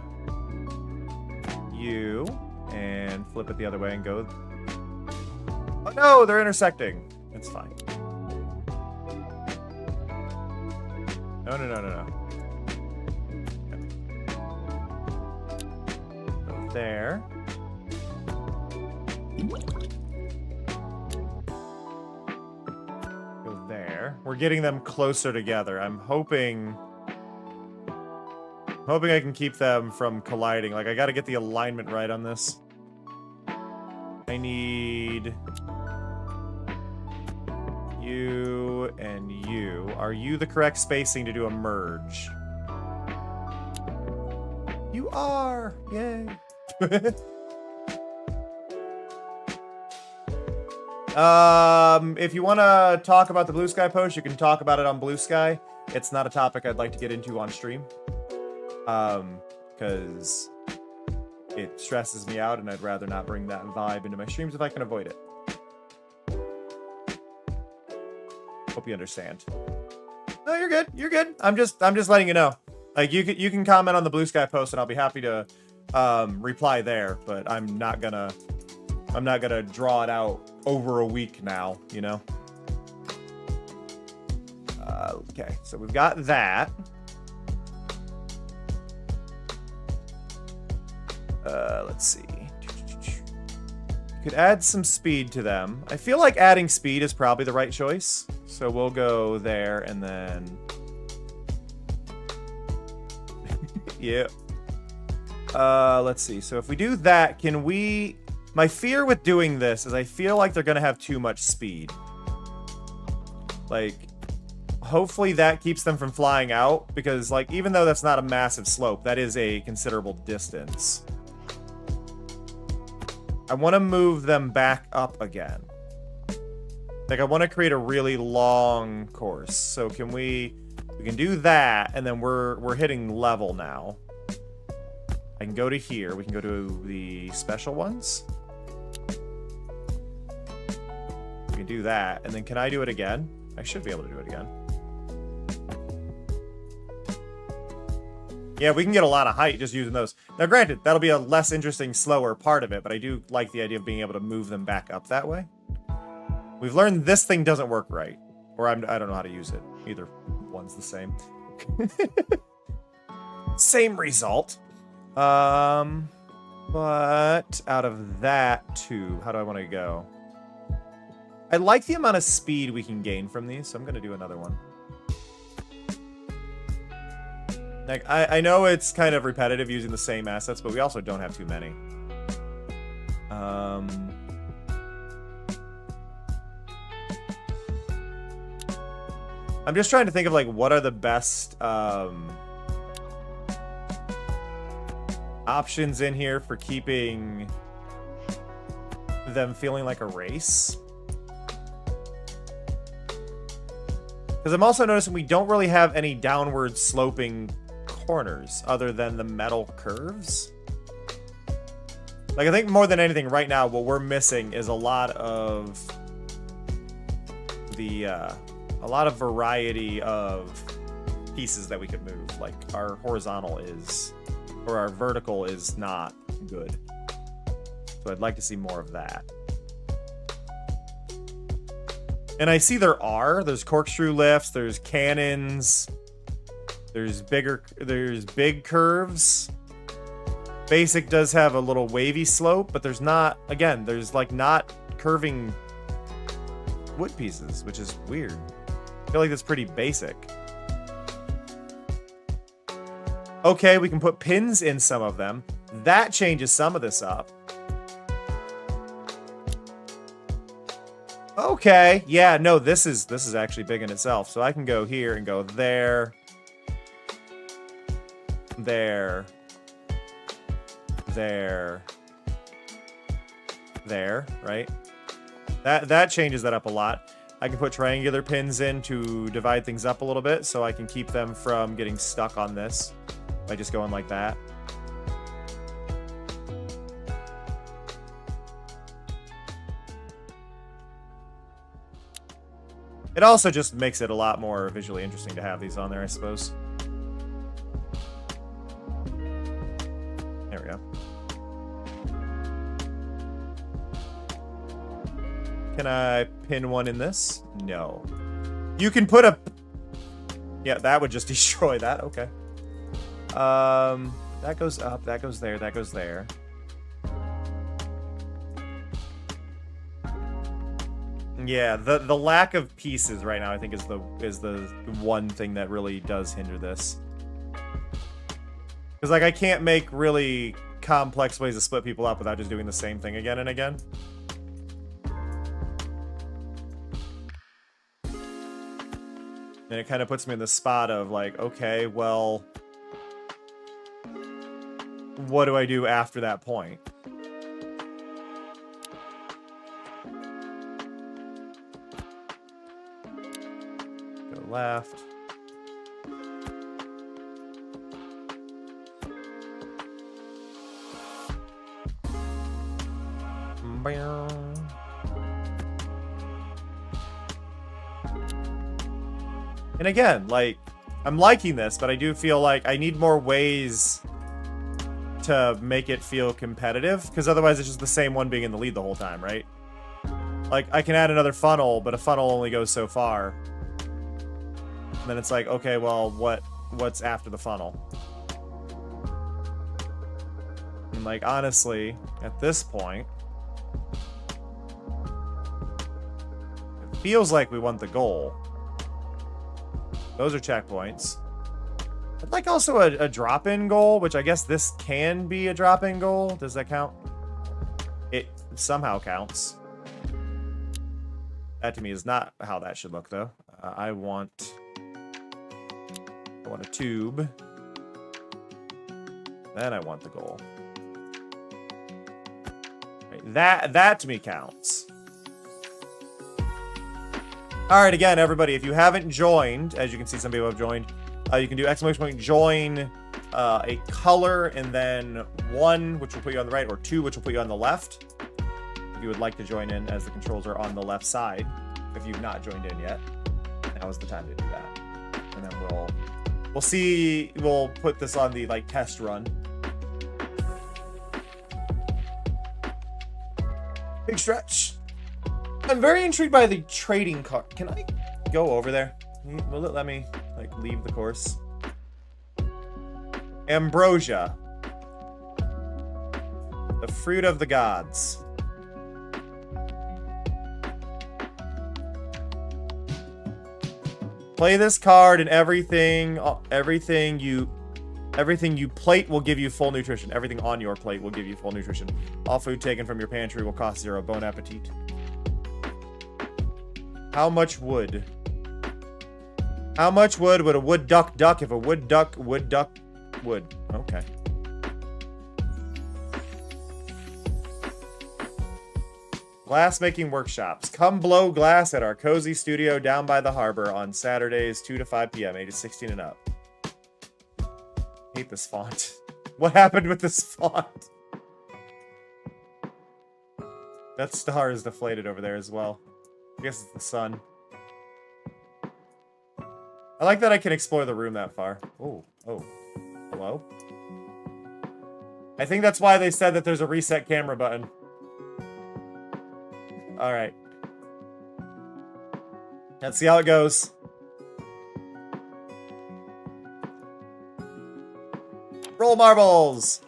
you and flip it the other way and go. Oh no, they're intersecting. It's fine. No, no, no, no, no. Okay. Go there. Go there. We're getting them closer together. I'm hoping I can keep them from colliding. Like, I gotta get the alignment right on this. I need you and you. Are you the correct spacing to do a merge? You are! Yay! If you want to talk about the Blue Sky post, you can talk about it on Blue Sky. It's not a topic I'd like to get into on stream. Because it stresses me out and I'd rather not bring that vibe into my streams if I can avoid it. Hope you understand. No, you're good. You're good. I'm just letting you know. Like, you can comment on the Blue Sky post and I'll be happy to reply there, but I'm not gonna draw it out over a week now, you know? Okay, so we've got that. Let's see. Could add some speed to them. I feel like adding speed is probably the right choice. So we'll go there and then... yeah. Let's see. So if we do that, can we... My fear with doing this is I feel like they're going to have too much speed. Like, hopefully that keeps them from flying out. Because, like, even though that's not a massive slope, that is a considerable distance. I want to move them back up again. Like, I want to create a really long course. So can we can do that, and then we're hitting level now. I can go to here. We can go to the special ones. We can do that, and then can I do it again? I should be able to do it again. Yeah, we can get a lot of height just using those. Now, granted, that'll be a less interesting, slower part of it, but I do like the idea of being able to move them back up that way. We've learned this thing doesn't work right. Or I don't know how to use it. Either one's the same. Same result. But out of that tube, how do I want to go? I like the amount of speed we can gain from these, so I'm going to do another one. Like, I know it's kind of repetitive using the same assets, but we also don't have too many. I'm just trying to think of, like, what are the best options in here for keeping them feeling like a race. Because I'm also noticing we don't really have any downward sloping corners other than the metal curves. Like, I think more than anything right now, what we're missing is a lot of the a lot of variety of pieces that we could move. Like, our horizontal is, or our vertical is not good. So I'd like to see more of that. And I see there's corkscrew lifts, there's cannons, there's big curves. Basic does have a little wavy slope, but there's not, again, there's like not curving wood pieces, which is weird. I feel like that's pretty basic. Okay, we can put pins in some of them. That changes some of this up. Okay, yeah, no, this is actually big in itself. So I can go here and go there. There. There. There, right? That changes that up a lot. I can put triangular pins in to divide things up a little bit so I can keep them from getting stuck on this by just going like that. It also just makes it a lot more visually interesting to have these on there, I suppose. There we go. Can I pin one in this? No. You can put a... Yeah, that would just destroy that. Okay. That goes up, that goes there, that goes there. Yeah, the lack of pieces right now, I think, is the one thing that really does hinder this. Because, like, I can't make really complex ways to split people up without just doing the same thing again and again. And it kind of puts me in the spot of, like, okay, well, what do I do after that point? Go left. And again, like, I'm liking this, but I do feel like I need more ways to make it feel competitive, because otherwise it's just the same one being in the lead the whole time, right? Like, I can add another funnel, but a funnel only goes so far. And then it's like, okay, well, what's after the funnel? And, like, honestly, at this point, it feels like we want the goal. Those are checkpoints. I'd like also a drop-in goal, which I guess this can be a drop-in goal. Does that count? It somehow counts. That to me is not how that should look, though. I want a tube. Then I want the goal. Right Alright, that to me counts. Alright, again, everybody, if you haven't joined, as you can see some people have joined, you can do exclamation point join a color and then 1, which will put you on the right, or 2, which will put you on the left. If you would like to join in, as the controls are on the left side, if you've not joined in yet, now is the time to do that. And then we'll see, we'll put this on the, like, test run. Big stretch. I'm very intrigued by the trading card. Can I go over there? Will it let me, like, leave the course? Ambrosia. The fruit of the gods. Play this card and everything you plate will give you full nutrition. Everything on your plate will give you full nutrition. All food taken from your pantry will cost 0. Bon appetit. How much wood? How much wood would a wood duck duck if a wood duck would? Okay. Glass making workshops. Come blow glass at our cozy studio down by the harbor on Saturdays 2 to 5 p.m. ages 16 and up. Hate this font. What happened with this font? That star is deflated over there as well. I guess it's the sun. I like that I can explore the room that far. Oh. Hello? I think that's why they said that there's a reset camera button. Alright. Let's see how it goes. Roll marbles!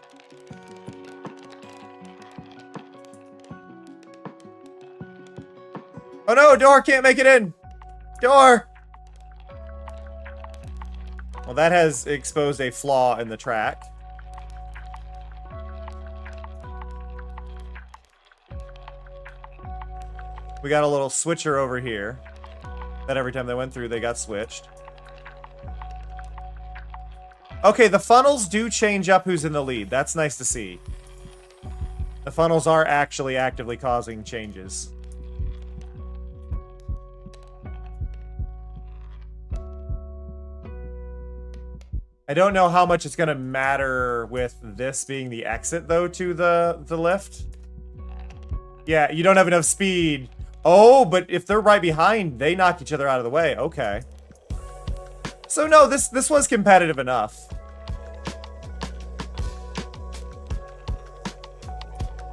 Oh no, door can't make it in! Door! Well, that has exposed a flaw in the track. We got a little switcher over here. That every time they went through, they got switched. Okay, the funnels do change up who's in the lead. That's nice to see. The funnels are actually actively causing changes. I don't know how much it's going to matter with this being the exit, though, to the lift. Yeah, you don't have enough speed. Oh, but if they're right behind, they knock each other out of the way. Okay. So, no, this was competitive enough.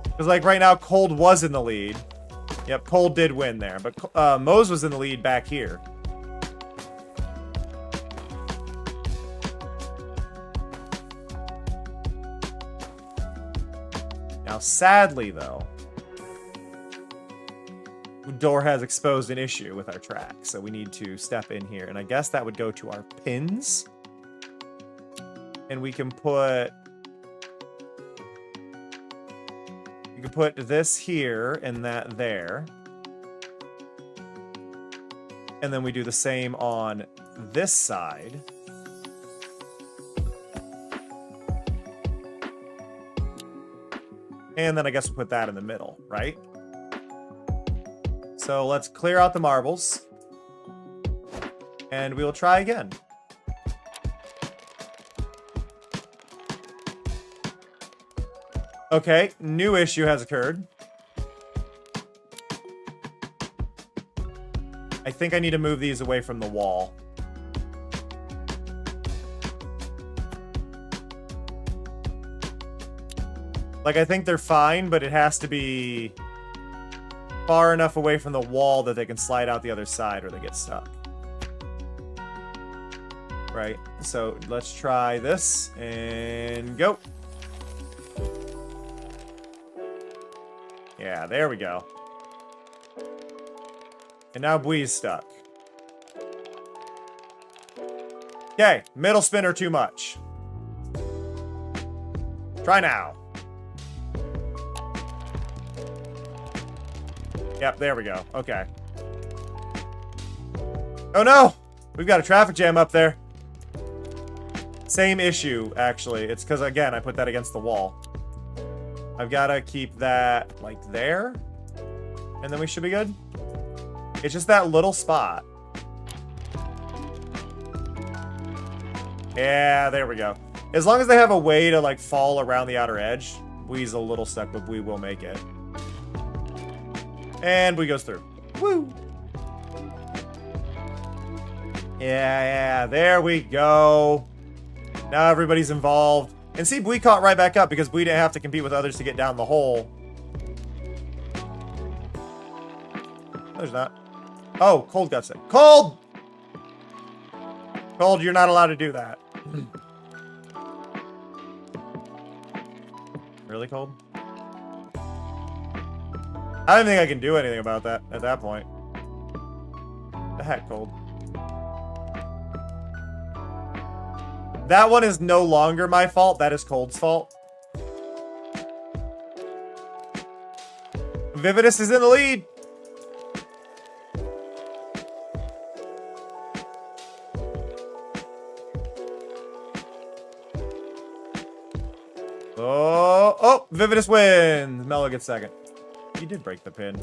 Because, like, right now, Cold was in the lead. Yep, Cold did win there. But Mose was in the lead back here. Now, sadly, though, door has exposed an issue with our track, so we need to step in here. And I guess that would go to our pins. And we can put... You can put this here and that there. And then we do the same on this side. And then I guess we'll put that in the middle, right? So let's clear out the marbles. And we'll try again. Okay, new issue has occurred. I think I need to move these away from the wall. Like, I think they're fine, but it has to be far enough away from the wall that they can slide out the other side or they get stuck. Right, so let's try this and go. Yeah, there we go. And now Blee's stuck. Okay, middle spin or too much. Try now. Yep, there we go. Okay. Oh no! We've got a traffic jam up there. Same issue, actually. It's because, again, I put that against the wall. I've got to keep that like there. And then we should be good. It's just that little spot. Yeah, there we go. As long as they have a way to like fall around the outer edge, Bwee's a little stuck, but Bwee will make it. And Bwee goes through. Woo! Yeah, there we go. Now everybody's involved. And see, Bwee caught right back up because Bwee didn't have to compete with others to get down the hole. There's not. Oh, Cold got sick. Cold! Cold, you're not allowed to do that. Really, Cold? I don't think I can do anything about that at that point. The heck, Cold? That one is no longer my fault. That is Cold's fault. Vividus is in the lead. Oh, Vividus wins. Mello gets second. He did break the pin.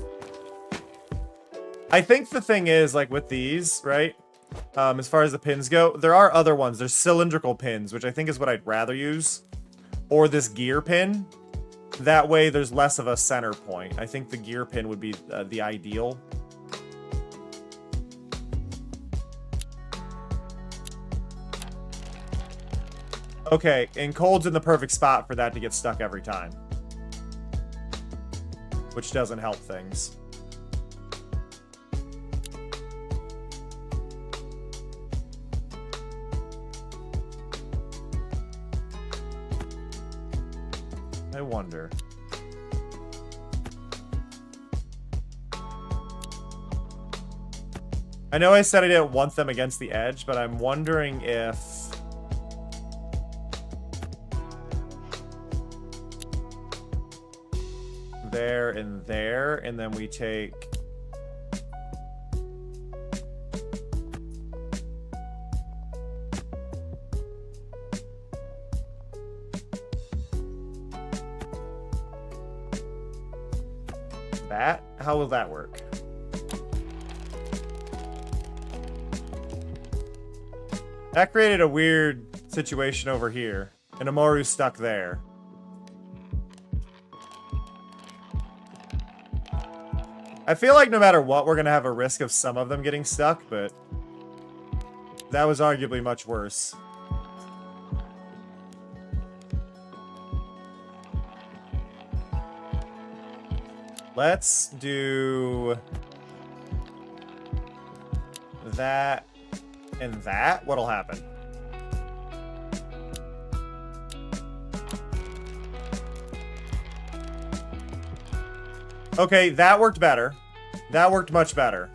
I think the thing is, like with these, right? As far as the pins go, there are other ones. There's cylindrical pins, which I think is what I'd rather use. Or this gear pin. That way there's less of a center point. I think the gear pin would be the ideal. Okay, and Cold's in the perfect spot for that to get stuck every time. Which doesn't help things. I wonder. I know I said I didn't want them against the edge, but I'm wondering if... there, and then we take... that? How will that work? That created a weird situation over here, and Amoru's stuck there. I feel like no matter what, we're going to have a risk of some of them getting stuck, but that was arguably much worse. Let's do that and that. What'll happen? Okay, that worked better. That worked much better.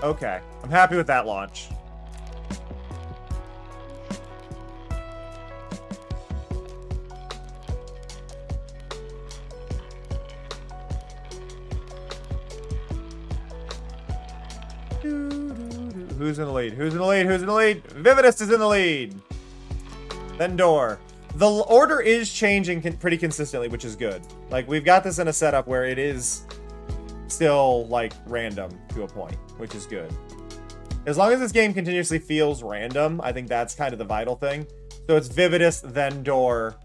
Okay, I'm happy with that launch. Who's in the lead? Who's in the lead? Who's in the lead? Vividus is in the lead. Then Door. The order is changing pretty consistently, which is good. Like, we've got this in a setup where it is still, like, random to a point, which is good. As long as this game continuously feels random, I think that's kind of the vital thing. So it's Vividus, then Door.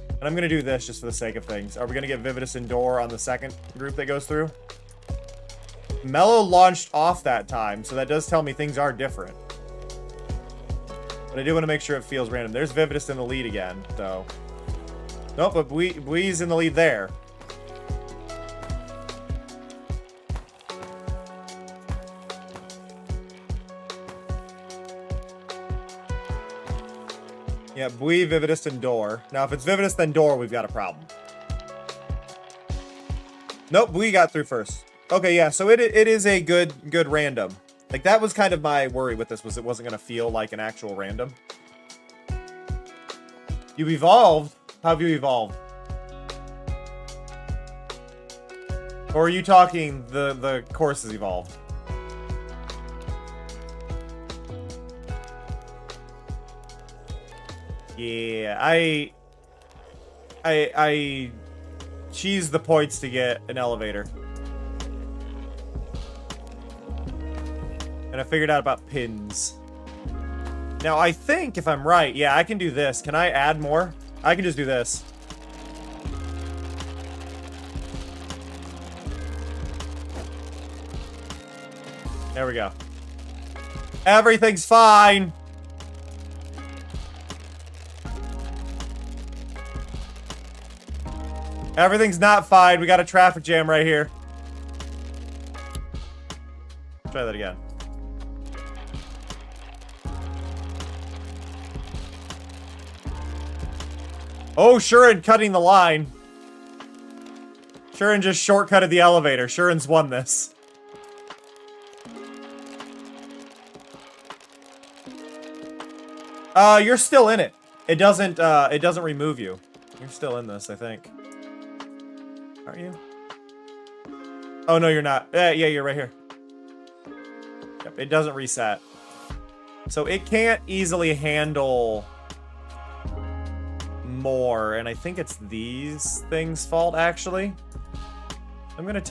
And I'm going to do this just for the sake of things. Are we going to get Vividus and Door on the second group that goes through? Mello launched off that time, so that does tell me things are different. But I do want to make sure it feels random. There's Vividus in the lead again, though. Nope, but Bwee's in the lead there. Yeah, Bwee, Vividus, and Door. Now, if it's Vividus, then Door, we've got a problem. Nope, Bwee got through first. Okay, yeah, so it is a good random. Like, that was kind of my worry with this, was it wasn't going to feel like an actual random. You've evolved? How have you evolved? Or are you talking the course has evolved? Yeah, I cheese the points to get an elevator. And I figured out about pins. Now, I think, if I'm right, yeah, I can do this. Can I add more? I can just do this. There we go. Everything's fine. Everything's not fine. We got a traffic jam right here. Try that again. Oh, Shuren cutting the line. Shuren just shortcutted the elevator. Shuren's won this. You're still in it. It doesn't remove you. You're still in this, I think. Aren't you? Oh, no, you're not. Yeah, you're right here. Yep, it doesn't reset. So it can't easily handle more, and I think it's these things' fault, actually. I'm gonna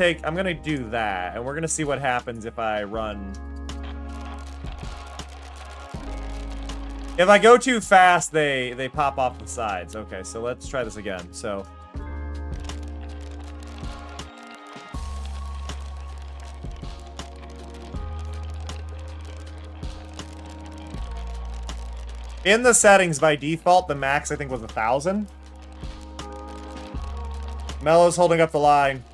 do that, and we're gonna see what happens if I run. If I go too fast, they pop off the sides. Okay, so let's try this again. So in the settings, by default, the max, I think, was 1,000. Mello's holding up the line.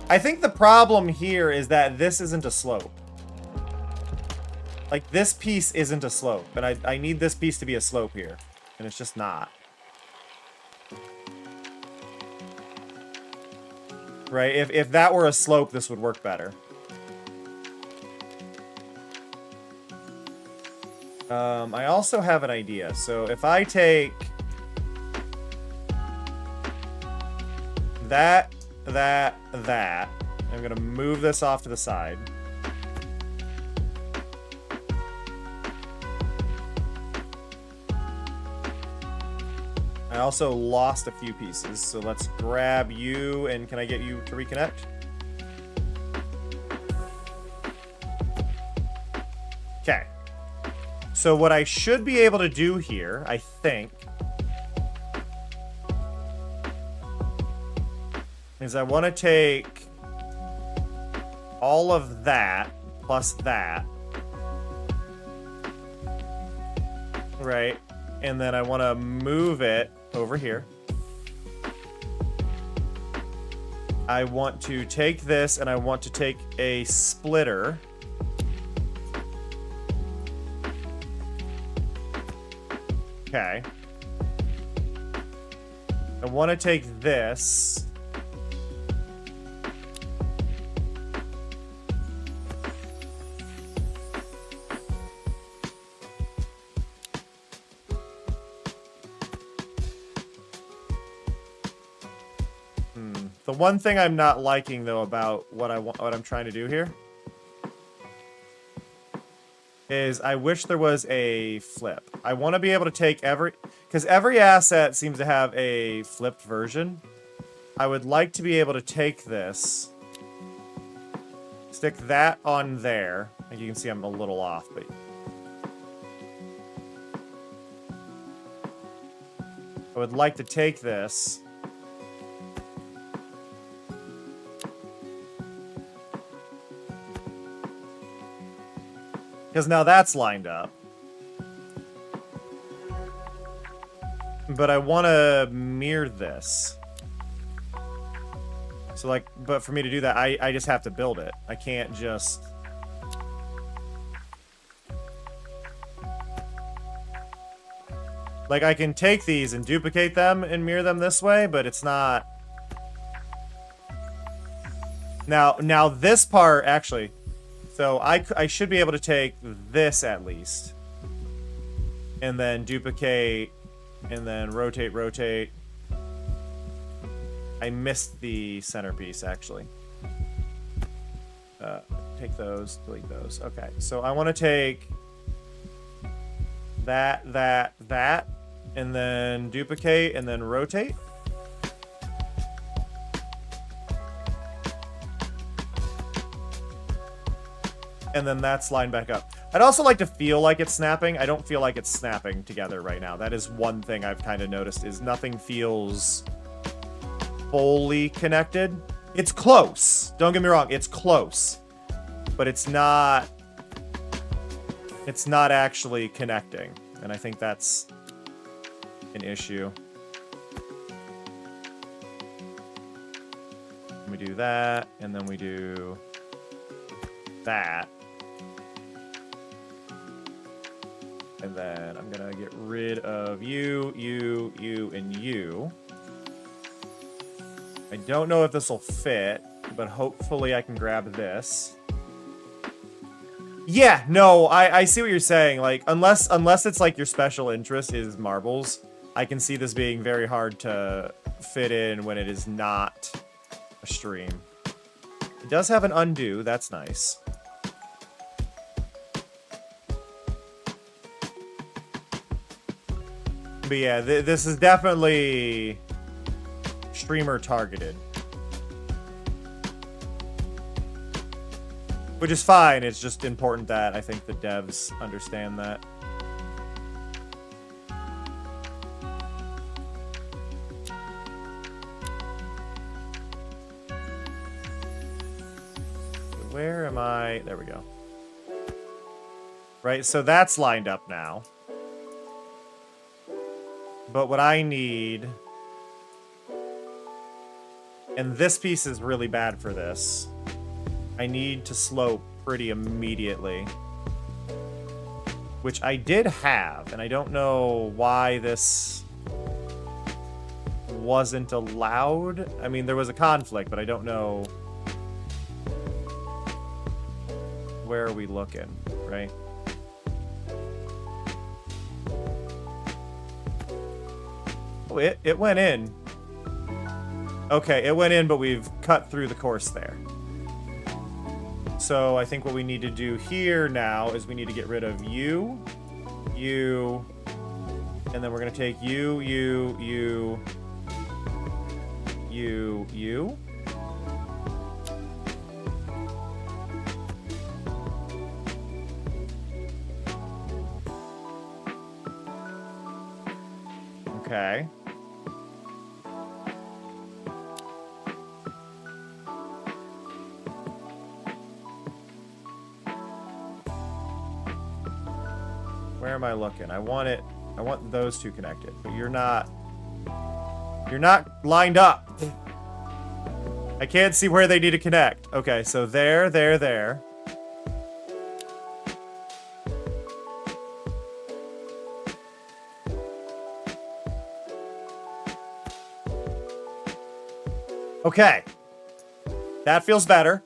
I think the problem here is that this isn't a slope. Like, this piece isn't a slope, and I need this piece to be a slope here, and it's just not. Right? If that were a slope, this would work better. I also have an idea. So if I take that, I'm gonna move this off to the side. I also lost a few pieces, so let's grab you, and can I get you to reconnect? Okay. So what I should be able to do here, I think, is I want to take all of that plus that, right? And then I want to move it over here. I want to take this, and I want to take a splitter. Okay. I want to take this. The one thing I'm not liking, though, about what I'm trying to do here is I wish there was a flip. I want to be able to take because every asset seems to have a flipped version. I would like to be able to take this, stick that on there. And you can see I'm a little off, but I would like to take this. Because now that's lined up. But I want to mirror this. So, like, but for me to do that, I just have to build it. I can't just... Like, I can take these and duplicate them and mirror them this way, but it's not... Now this part, actually... So I should be able to take this at least. And then duplicate. And then rotate. I missed the centerpiece, actually. Take those, delete those. Okay, so I want to take that, and then duplicate, and then rotate. And then that's lined back up. I'd also like to feel like it's snapping. I don't feel like it's snapping together right now. That is one thing I've kind of noticed, is nothing feels fully connected. It's close. Don't get me wrong, it's close. But it's not actually connecting. And I think that's an issue. We do that, and then we do that. And then I'm gonna get rid of you, and you. I don't know if this will fit, but hopefully I can grab this. Yeah, no, I see what you're saying. Like, unless it's like your special interest is marbles, I can see this being very hard to fit in when it is not a stream. It does have an undo, that's nice. But yeah, this is definitely streamer targeted. Which is fine, it's just important that I think the devs understand that. Where am I? There we go. Right, so that's lined up now. But what I need... And this piece is really bad for this. I need to slope pretty immediately. Which I did have, and I don't know why this wasn't allowed. I mean, there was a conflict, but I don't know... Where are we looking, right? Oh, it went in. Okay, it went in, but we've cut through the course there. So I think what we need to do here now is we need to get rid of you, and then we're going to take you. Okay. Where am I looking? I want those two connected, but you're not lined up. I can't see where they need to connect. Okay, so there. Okay. That feels better.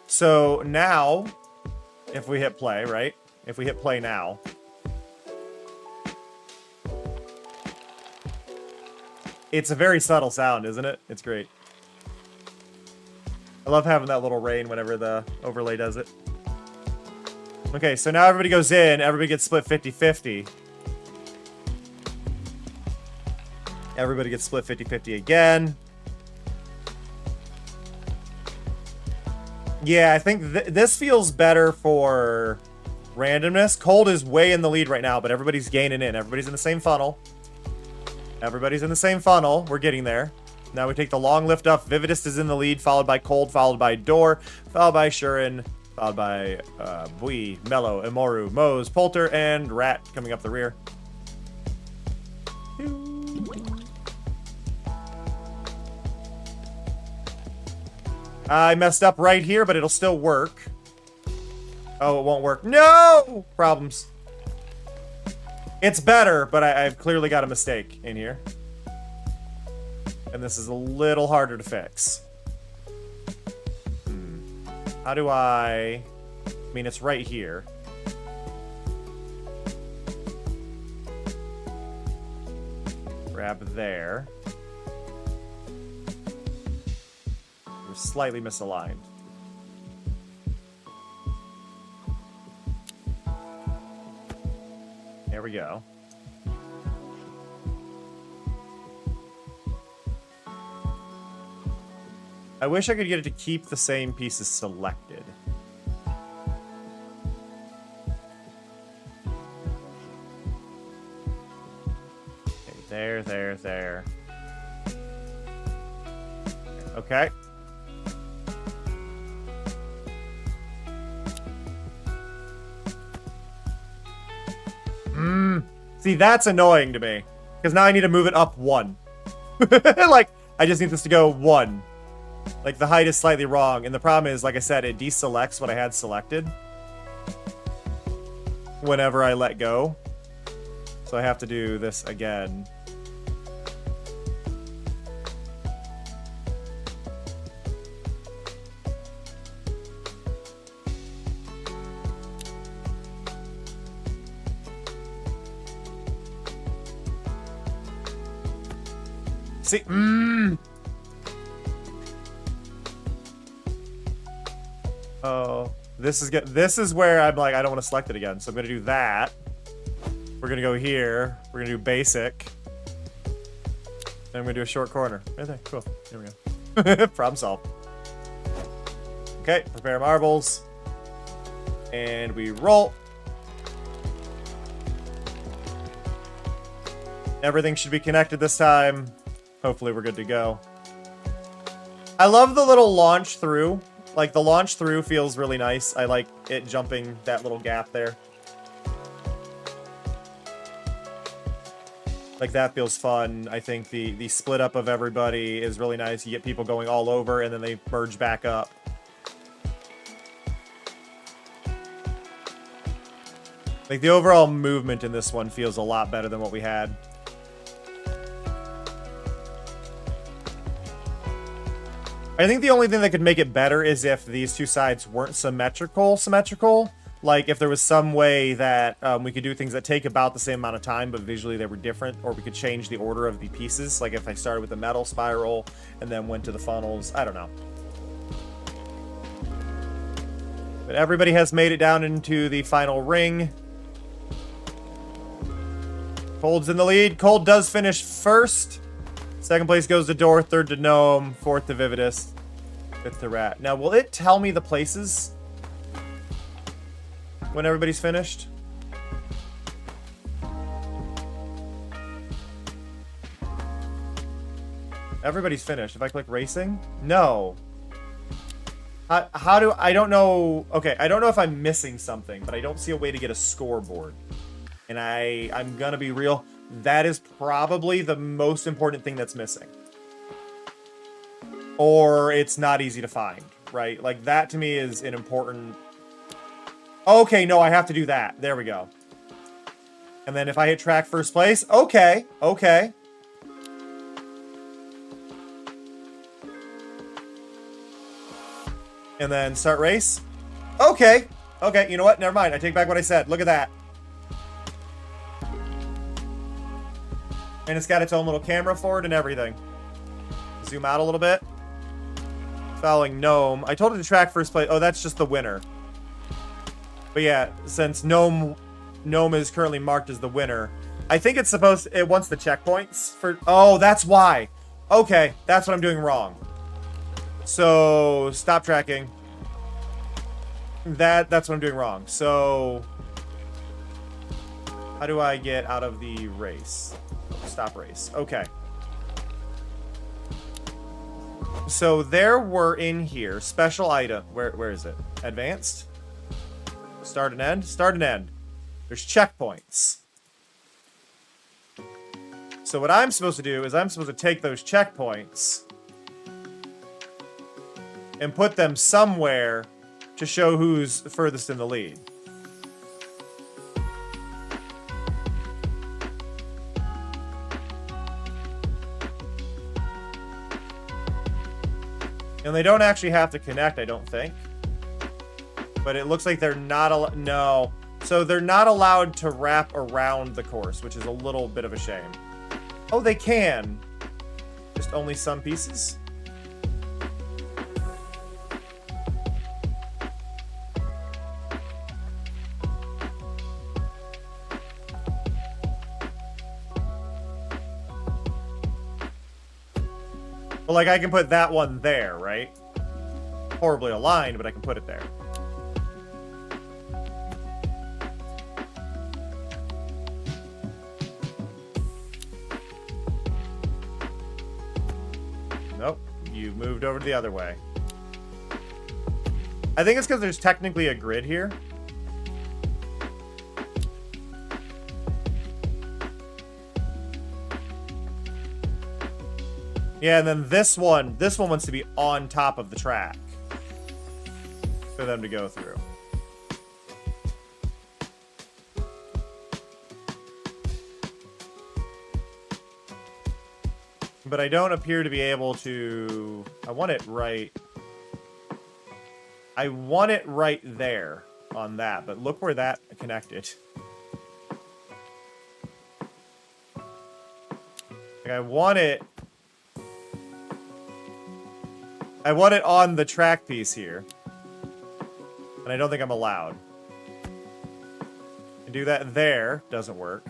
So now, if we hit play, right? If we hit play now. It's a very subtle sound, isn't it? It's great. I love having that little rain whenever the overlay does it. Okay, so now everybody goes in. Everybody gets split 50-50. Everybody gets split 50-50 again. Yeah, I think this feels better for randomness. Cold is way in the lead right now, but everybody's gaining in. Everybody's in the same funnel. We're getting there. Now we take the long lift up. Vividist is in the lead, followed by Cold, followed by Door, followed by Shurin, followed by Bui, Mello, Imoru, Mose, Polter, and Rat coming up the rear. I messed up right here, but it'll still work. Oh, it won't work. No! Problems. It's better, but I've clearly got a mistake in here. And this is a little harder to fix. How do I mean, it's right here. Grab there. We're slightly misaligned. There we go. I wish I could get it to keep the same pieces selected. Okay, there. Okay. See, that's annoying to me. Because now I need to move it up 1. Like, I just need this to go 1. Like, the height is slightly wrong. And the problem is, like I said, it deselects what I had selected whenever I let go. So I have to do this again. See, Oh, this is good. This is where I'm like, I don't want to select it again. So I'm gonna do that. We're gonna go here. We're gonna do basic. And I'm gonna do a short corner. Right there. Cool. Here we go. Problem solved. Okay, prepare marbles. And we roll. Everything should be connected this time. Hopefully we're good to go. I love the little launch through. Like, the launch through feels really nice. I like it jumping that little gap there. Like, that feels fun. I think the split up of everybody is really nice. You get people going all over, and then they merge back up. Like, the overall movement in this one feels a lot better than what we had. I think the only thing that could make it better is if these two sides weren't symmetrical. Like, if there was some way that we could do things that take about the same amount of time, but visually they were different, or we could change the order of the pieces. Like, if I started with the metal spiral and then went to the funnels. I don't know. But everybody has made it down into the final ring. Cold's in the lead. Cold does finish first. Second place goes to Door, third to Gnome, fourth to Vividus, fifth to Rat. Now, will it tell me the places when everybody's finished? Everybody's finished. If I click racing? No. How do... I don't know... Okay, I don't know if I'm missing something, but I don't see a way to get a scoreboard. And I'm gonna be real... That is probably the most important thing that's missing. Or it's not easy to find, right? Like, that to me is an important... Okay, no, I have to do that. There we go. And then if I hit track first place, okay. And then start race. Okay, you know what? Never mind. I take back what I said. Look at that. And it's got its own little camera for it and everything. Zoom out a little bit. Following Gnome. I told it to track first place. Oh, that's just the winner. But yeah, since Gnome is currently marked as the winner, I think it's supposed to, it wants the checkpoints for... Oh, that's why. Okay, that's what I'm doing wrong. So, stop tracking. That's what I'm doing wrong. So, how do I get out of the race? Stop race. Okay. So there were in here special item. Where is it? Advanced? Start and end? Start and end. There's checkpoints. So what I'm supposed to do is I'm supposed to take those checkpoints and put them somewhere to show who's furthest in the lead. And they don't actually have to connect, I don't think. But it looks like they're not no. So they're not allowed to wrap around the course, which is a little bit of a shame. Oh, they can. Just only some pieces? But, like, I can put that one there, right? Horribly aligned, but I can put it there. Nope. You moved over to the other way. I think it's because there's technically a grid here. Yeah, and then this one wants to be on top of the track for them to go through. But I don't appear to be able to... I want it right there on that, but look where that connected. Like, I want it on the track piece here. And I don't think I'm allowed. And do that there. Doesn't work.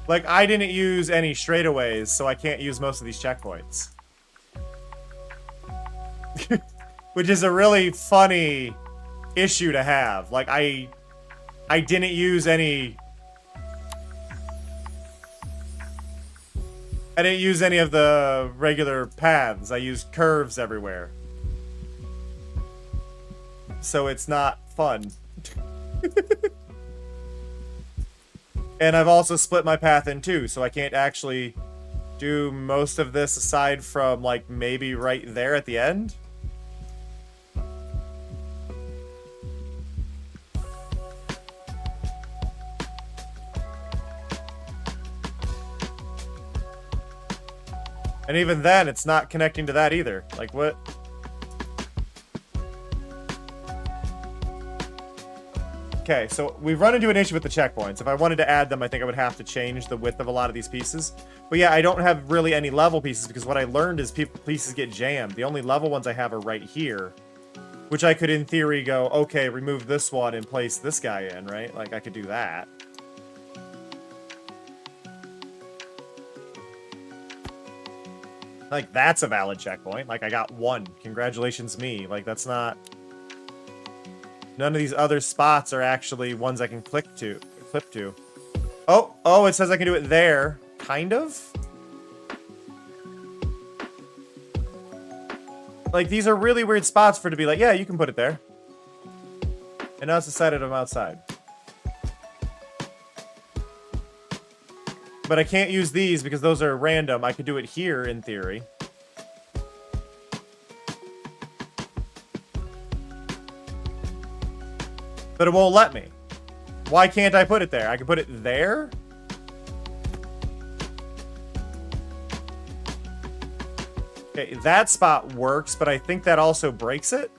Like, I didn't use any straightaways, so I can't use most of these checkpoints. Which is a really funny issue to have. Like, I didn't use any... I didn't use any of the regular paths. I used curves everywhere. So it's not fun. And I've also split my path in two, so I can't actually do most of this aside from, like, maybe right there at the end. And even then, it's not connecting to that either. Like, what? Okay, so we've run into an issue with the checkpoints. If I wanted to add them, I think I would have to change the width of a lot of these pieces. But yeah, I don't have really any level pieces because what I learned is pieces get jammed. The only level ones I have are right here, which I could, in theory, go, okay, remove this one and place this guy in, right? Like, I could do that. Like, that's a valid checkpoint. Like, I got one. Congratulations, me. Like, that's not... None of these other spots are actually ones I can clip to. Oh, it says I can do it there. Kind of? Like, these are really weird spots for it to be like, yeah, you can put it there. And now it's decided I'm outside. But I can't use these because those are random. I could do it here, in theory. But it won't let me. Why can't I put it there? I can put it there? Okay, that spot works, but I think that also breaks it.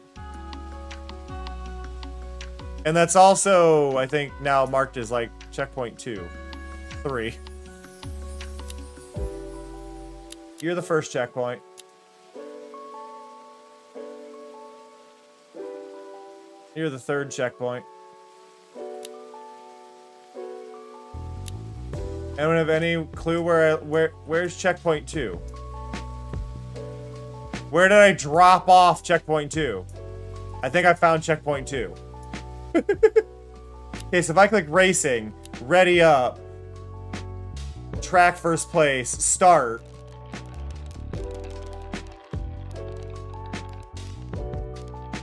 And that's also, I think, now marked as, like, checkpoint 2. 3. You're the first checkpoint. You're the third checkpoint. I don't have any clue where's checkpoint 2. Where did I drop off checkpoint 2? I think I found checkpoint 2. Okay, so if I click racing, ready up, track first place, start.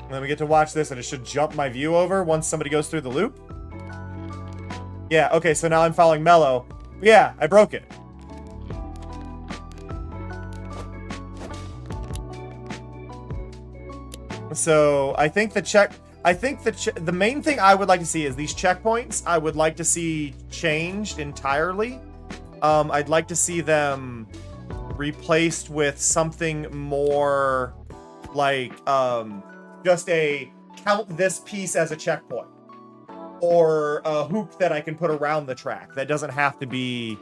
And then we get to watch this, and it should jump my view over once somebody goes through the loop. Yeah, okay, so now I'm following Mello. Yeah, I broke it. So, I think the main thing I would like to see is these checkpoints. I would like to see changed entirely. I'd like to see them replaced with something more like, just a count this piece as a checkpoint. or a hoop that I can put around the track. That doesn't have to be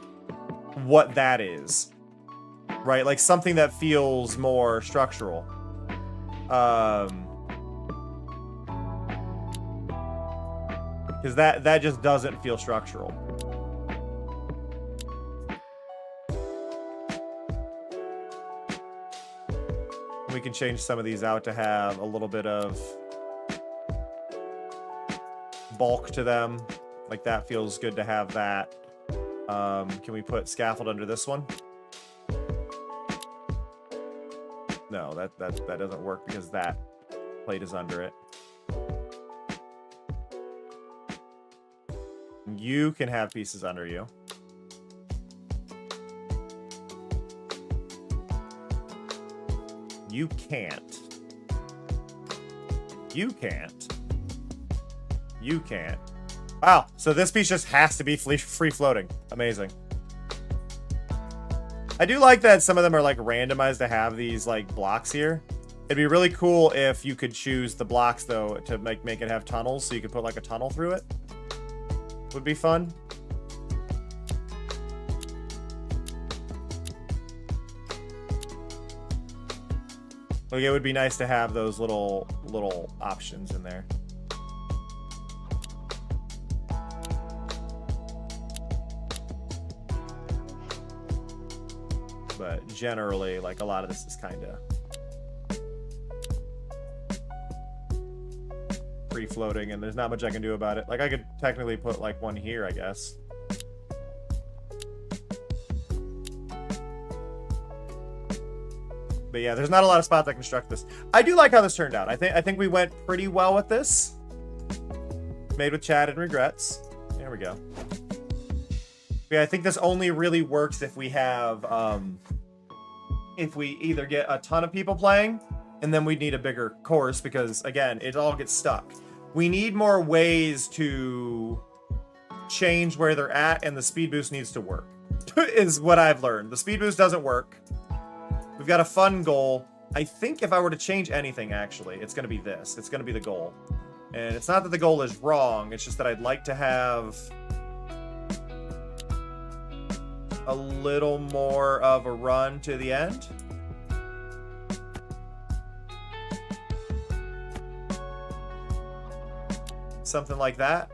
what that is, right? Like something that feels more structural. Because that just doesn't feel structural. We can change some of these out to have a little bit of bulk to them. Like that feels good to have that. Can we put scaffold under this one? No, that doesn't work because that plate is under it. You can have pieces under you. You can't. You can't. You can't. Wow, so this piece just has to be free floating. Amazing. I do like that some of them are like randomized to have these like blocks here. It'd be really cool if you could choose the blocks though to make it have tunnels, so you could put like a tunnel through it. Would be fun. Like it would be nice to have those little options in there. But generally, like a lot of this is kind of free floating, and there's not much I can do about it. Like I could technically put like one here, I guess. But yeah, there's not a lot of spots I can construct this. I do like how this turned out. I think we went pretty well with this. Made with Chad and regrets. There we go. Yeah, I think this only really works if we have, if we either get a ton of people playing, and then we need a bigger course because, again, it all gets stuck. We need more ways to change where they're at, and the speed boost needs to work, is what I've learned. The speed boost doesn't work. We've got a fun goal. I think if I were to change anything, actually, it's going to be this. It's going to be the goal. And it's not that the goal is wrong. It's just that I'd like to have a little more of a run to the end. Something like that.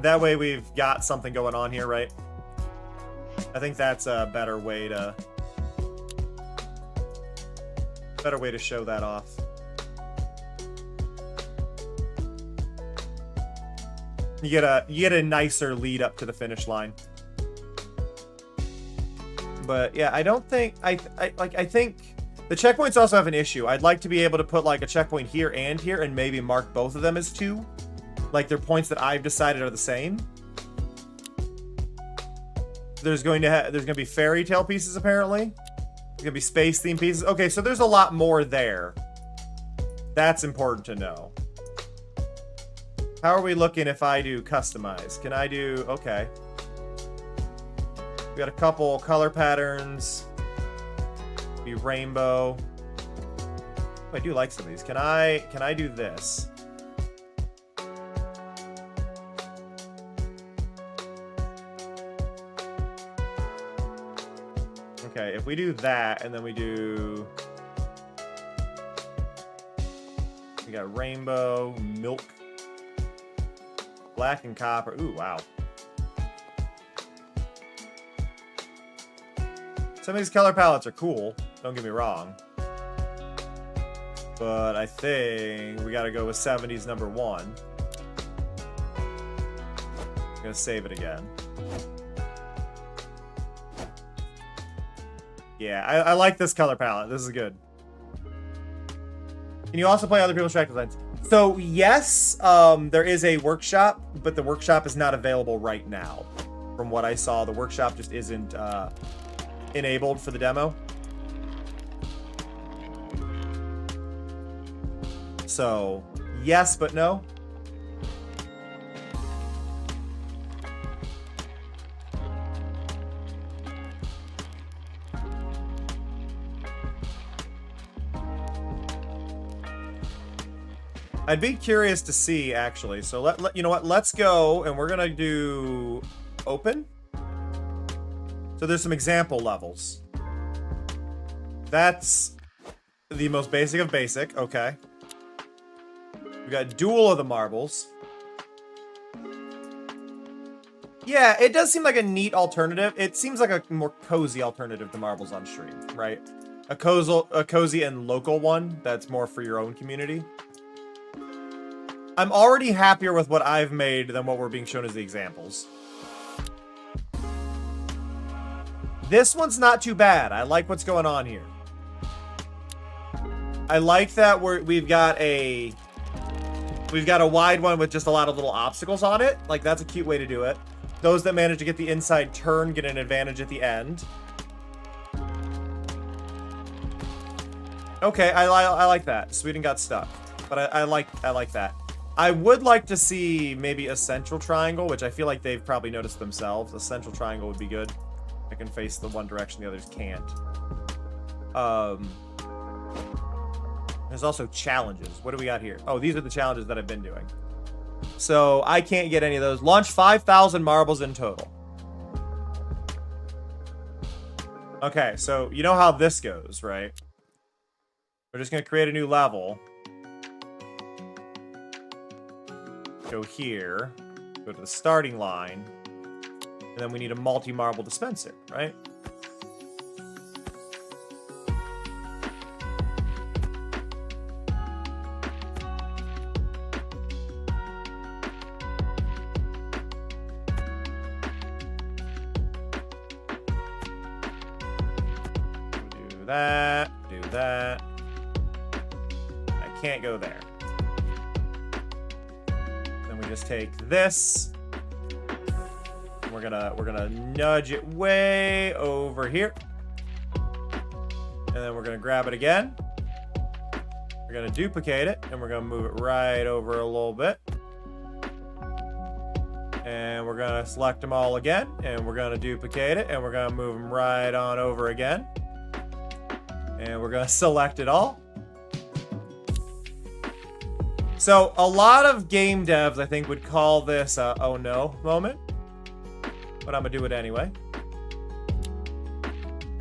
That way we've got something going on here, right? I think that's a better way to show that off. You get a nicer lead up to the finish line. But yeah, I don't think I think the checkpoints also have an issue. I'd like to be able to put like a checkpoint here and maybe mark both of them as 2. Like they're points that I've decided are the same. There's going to be fairy tale pieces apparently. There's going to be space theme pieces. Okay, so there's a lot more there. That's important to know. How are we looking if I do customize? Can I do... Okay. We got a couple color patterns. Be rainbow. Oh, I do like some of these. Can I do this? Okay, if we do that, and then we do... We got rainbow, milk, black and copper. Ooh, wow. Some of these color palettes are cool. Don't get me wrong. But I think we gotta go with 70s number 1. I'm gonna save it again. Yeah, I like this color palette. This is good. Can you also play other people's track designs? So, yes, there is a workshop, but the workshop is not available right now. From what I saw, the workshop just isn't enabled for the demo. So, yes, but no. I'd be curious to see, actually. So you know what? Let's go, and we're gonna do open. So there's some example levels. That's the most basic of basic. Okay. We got Duel of the Marbles. Yeah, it does seem like a neat alternative. It seems like a more cozy alternative to Marbles on Stream, right? A cozy and local one that's more for your own community. I'm already happier with what I've made than what we're being shown as the examples. This one's not too bad. I like what's going on here. I like that we've got a wide one with just a lot of little obstacles on it. Like, that's a cute way to do it. Those that manage to get the inside turn get an advantage at the end. Okay, I like that. Sweden got stuck, but I like that. I would like to see maybe a central triangle, which I feel like they've probably noticed themselves. A central triangle would be good. I can face the one direction the others can't. There's also challenges. What do we got here? Oh, these are the challenges that I've been doing. So I can't get any of those. Launch 5,000 marbles in total. Okay, so you know how this goes, right? We're just going to create a new level. Go here. Go to the starting line. And then we need a multi-marble dispenser, right? Do that. I can't go there. Then we just take this. We're gonna nudge it way over here. And then we're gonna grab it again. We're gonna duplicate it, and we're gonna move it right over a little bit. And we're gonna select them all again, and we're gonna duplicate it, and we're gonna move them right on over again. And we're gonna select it all. So a lot of game devs, I think, would call this a oh no moment. But I'm gonna do it anyway.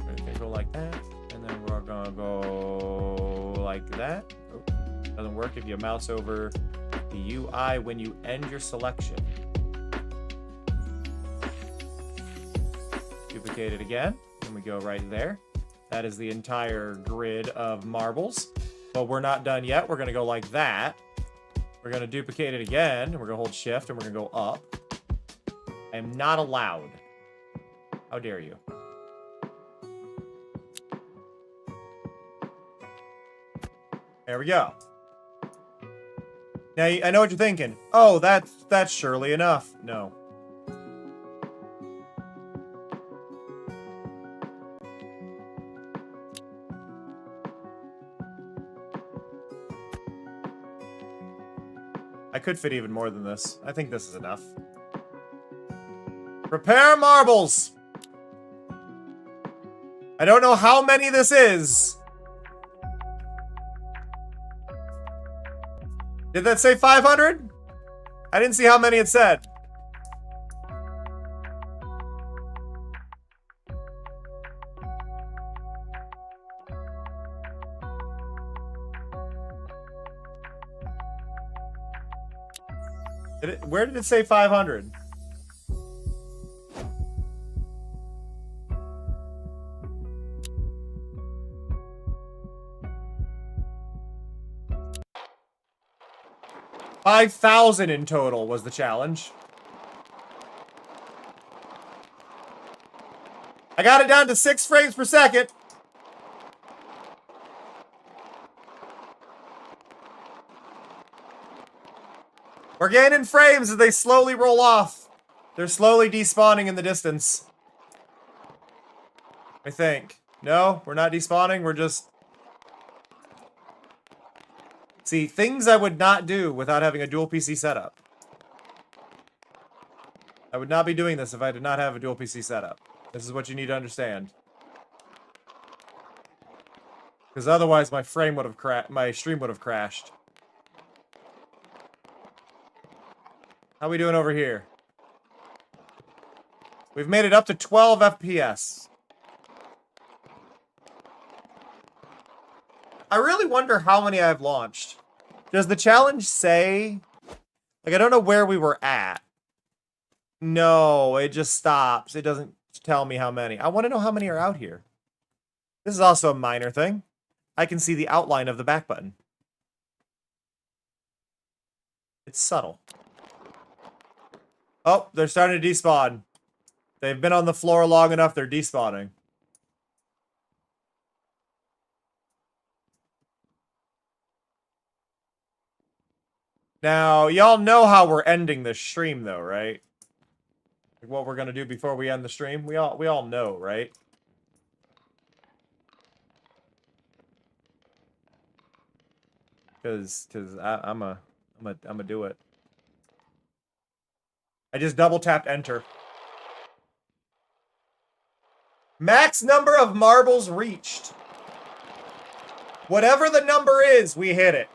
We're gonna go like that. And then we're gonna go like that. Oh, doesn't work if you mouse over the UI when you end your selection. Duplicate it again. And we go right there. That is the entire grid of marbles. But we're not done yet. We're going to go like that. We're going to duplicate it again. And we're going to hold shift and we're going to go up. I am not allowed. How dare you? There we go. Now, I know what you're thinking. Oh, that's surely enough. No. I could fit even more than this. I think this is enough. Prepare marbles! I don't know how many this is. Did that say 500? I didn't see how many it said. Where did it say 500? $5,000 in total was the challenge. I got it down to 6 frames per second. We're gaining frames as they slowly roll off. They're slowly despawning in the distance. I think. No, we're not despawning. We're just... See, things I would not do without having a dual PC setup. I would not be doing this if I did not have a dual PC setup. This is what you need to understand. Because otherwise my stream would have crashed. How we doing over here? We've made it up to 12 FPS. I really wonder how many I've launched. Does the challenge say... Like, I don't know where we were at. No, it just stops. It doesn't tell me how many. I want to know how many are out here. This is also a minor thing. I can see the outline of the back button. It's subtle. Oh, they're starting to despawn. They've been on the floor long enough, they're despawning. Now, y'all know how we're ending this stream, though, right? Like what we're gonna do before we end the stream. We all know, right? Because I'm a do it. I just double tapped enter. Max number of marbles reached. Whatever the number is, we hit it.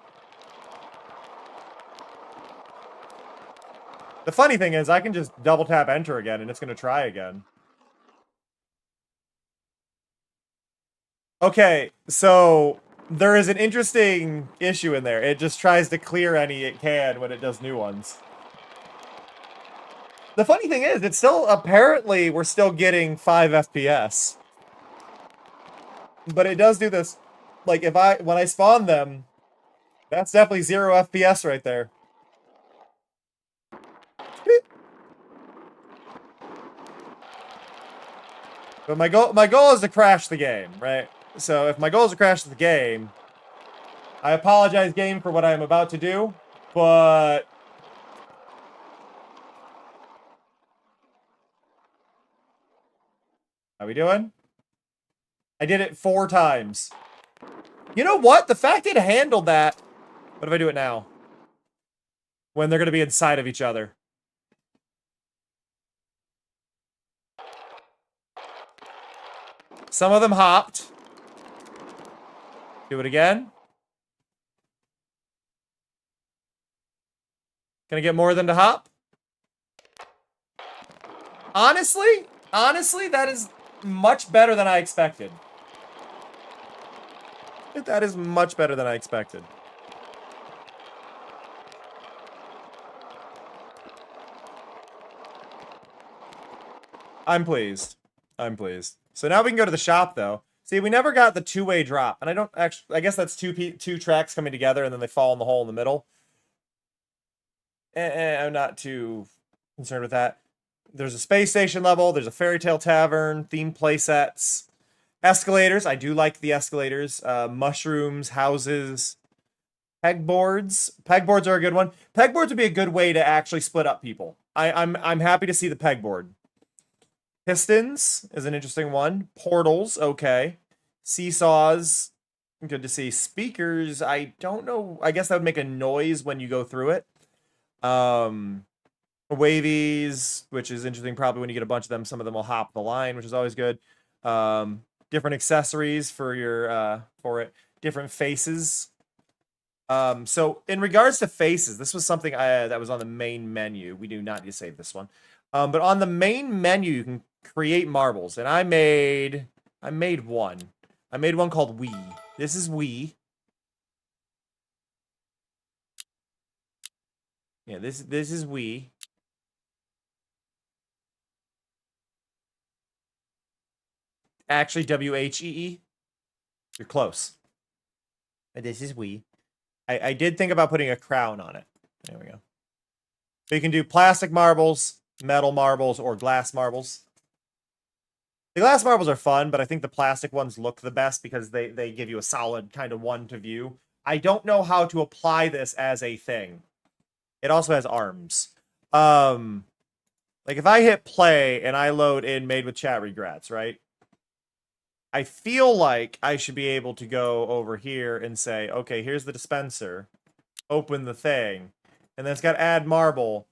The funny thing is, I can just double tap enter again, and it's going to try again. Okay, so there is an interesting issue in there. It just tries to clear any it can when it does new ones. The funny thing is, it's still, apparently, we're still getting 5 FPS. But it does do this. Like, when I spawn them, that's definitely 0 FPS right there. But my goal is to crash the game, right? So if my goal is to crash the game, I apologize, game, for what I am about to do, but... How we doing? I did it 4 times. You know what? The fact it handled that... What if I do it now? When they're going to be inside of each other. Some of them hopped. Do it again. Can I get more than to hop? Honestly, that is much better than I expected. That is much better than I expected. I'm pleased. I'm pleased. So now we can go to the shop, though. See, we never got the two-way drop. And I don't actually... I guess that's two tracks coming together, and then they fall in the hole in the middle. I'm not too concerned with that. There's a space station level. There's a fairy tale tavern. Themed playsets. Escalators. I do like the escalators. Mushrooms. Houses. Pegboards. Pegboards are a good one. Pegboards would be a good way to actually split up people. I'm happy to see the pegboard. Pistons is an interesting one. Portals, okay. Seesaws, good to see. Speakers, I don't know. I guess that would make a noise when you go through it. Wavies, which is interesting probably when you get a bunch of them. Some of them will hop the line, which is always good. Different accessories for your for it. Different faces. So in regards to faces, this was something that was on the main menu. We do not need to save this one. But on the main menu, you can create marbles, and I made one. I made one called Wee. This is Wee. Yeah, this is Wee. Actually, WHEE. You're close. This is Wee. I did think about putting a crown on it. There we go. So you can do plastic marbles, metal marbles, or glass marbles. The glass marbles are fun, but I think the plastic ones look the best because they give you a solid kind of one to view. I don't know how to apply this as a thing. It also has arms. Like if I hit play and I load in Made with Chat Regrets, right? I feel like I should be able to go over here and say, okay, here's the dispenser. Open the thing. And then it's got add marble,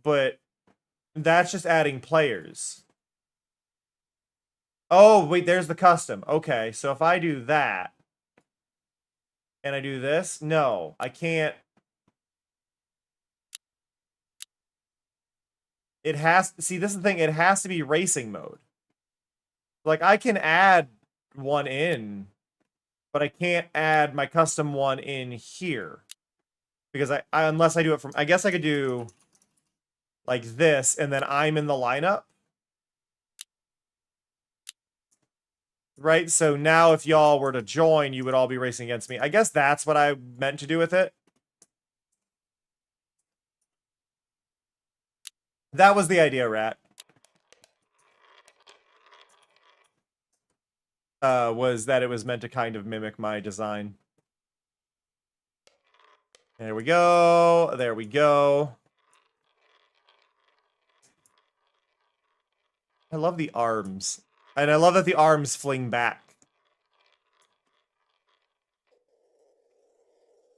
but that's just adding players. Oh, wait, there's the custom. Okay, so if I do that, and I do this, no, I can't. it has, see, this is the thing, it has to be racing mode. Like, I can add one in, but I can't add my custom one in here. Because I unless I do it from, I guess I could do like this, and then I'm in the lineup. Right? So now if y'all were to join, you would all be racing against me. I guess that's what I meant to do with it. That was the idea, Rat. Was that it was meant to kind of mimic my design. There we go. There we go. I love the arms. And I love that the arms fling back.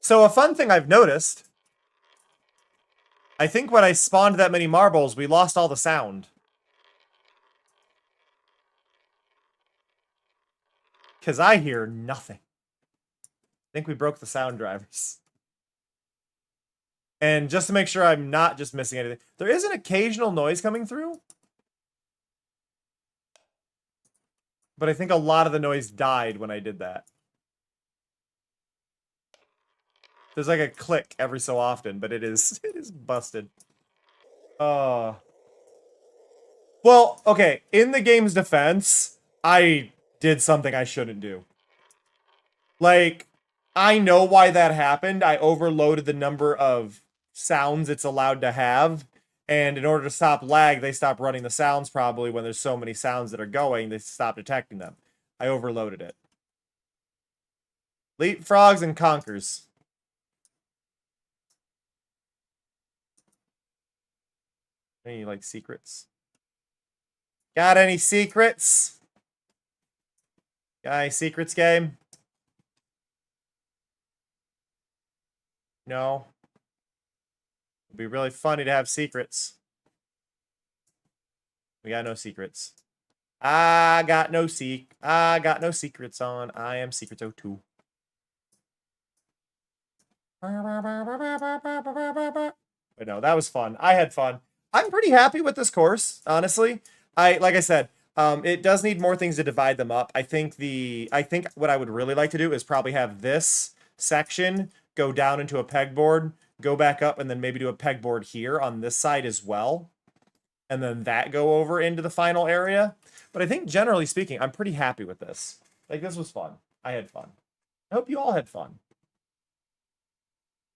So a fun thing I've noticed, I think when I spawned that many marbles, we lost all the sound. Because I hear nothing. I think we broke the sound drivers. And just to make sure I'm not just missing anything, there is an occasional noise coming through. But I think a lot of the noise died when I did that. There's like a click every so often, but it is busted. Well, okay, in the game's defense, I did something I shouldn't do. Like, I know why that happened. I overloaded the number of sounds it's allowed to have. And in order to stop lag, they stop running the sounds probably when there's so many sounds that are going, they stop detecting them. I overloaded it. Leapfrogs and conquers. Any, like, secrets? Got any secrets? Got any secrets, game? No. It'd be really funny to have secrets. We got no secrets. I got no secrets on. I am Secrets 02. But no, that was fun. I had fun. I'm pretty happy with this course, honestly. Like I said, it does need more things to divide them up. I think what I would really like to do is probably have this section go down into a pegboard, go back up, and then maybe do a pegboard here on this side as well. And then that go over into the final area. But I think generally speaking, I'm pretty happy with this. Like, this was fun. I had fun. I hope you all had fun.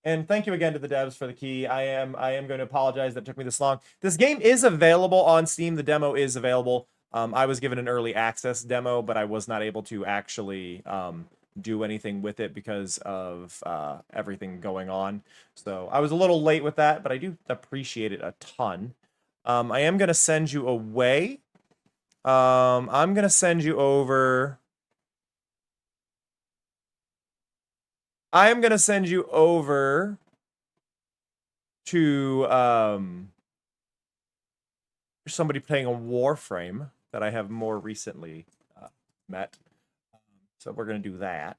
And thank you again to the devs for the key. I am going to apologize that it took me this long. This game is available on Steam. The demo is available. I was given an early access demo, but I was not able to actually do anything with it because of everything going on. So I was a little late with that, but I do appreciate it a ton. I am going to send you away. I'm going to send you over. I am going to send you over to somebody playing a Warframe that I have more recently met. So we're going to do that.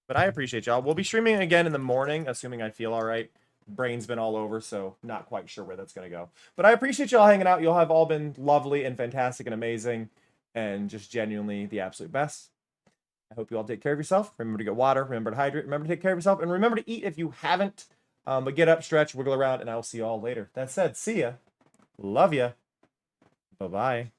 But I appreciate y'all. We'll be streaming again in the morning, assuming I feel all right. Brain's been all over, so not quite sure where that's going to go. But I appreciate y'all hanging out. Y'all have all been lovely and fantastic and amazing and just genuinely the absolute best. I hope you all take care of yourself. Remember to get water. Remember to hydrate. Remember to take care of yourself. And remember to eat if you haven't. But get up, stretch, wiggle around, and I will see you all later. That said, see ya. Love ya. Bye-bye.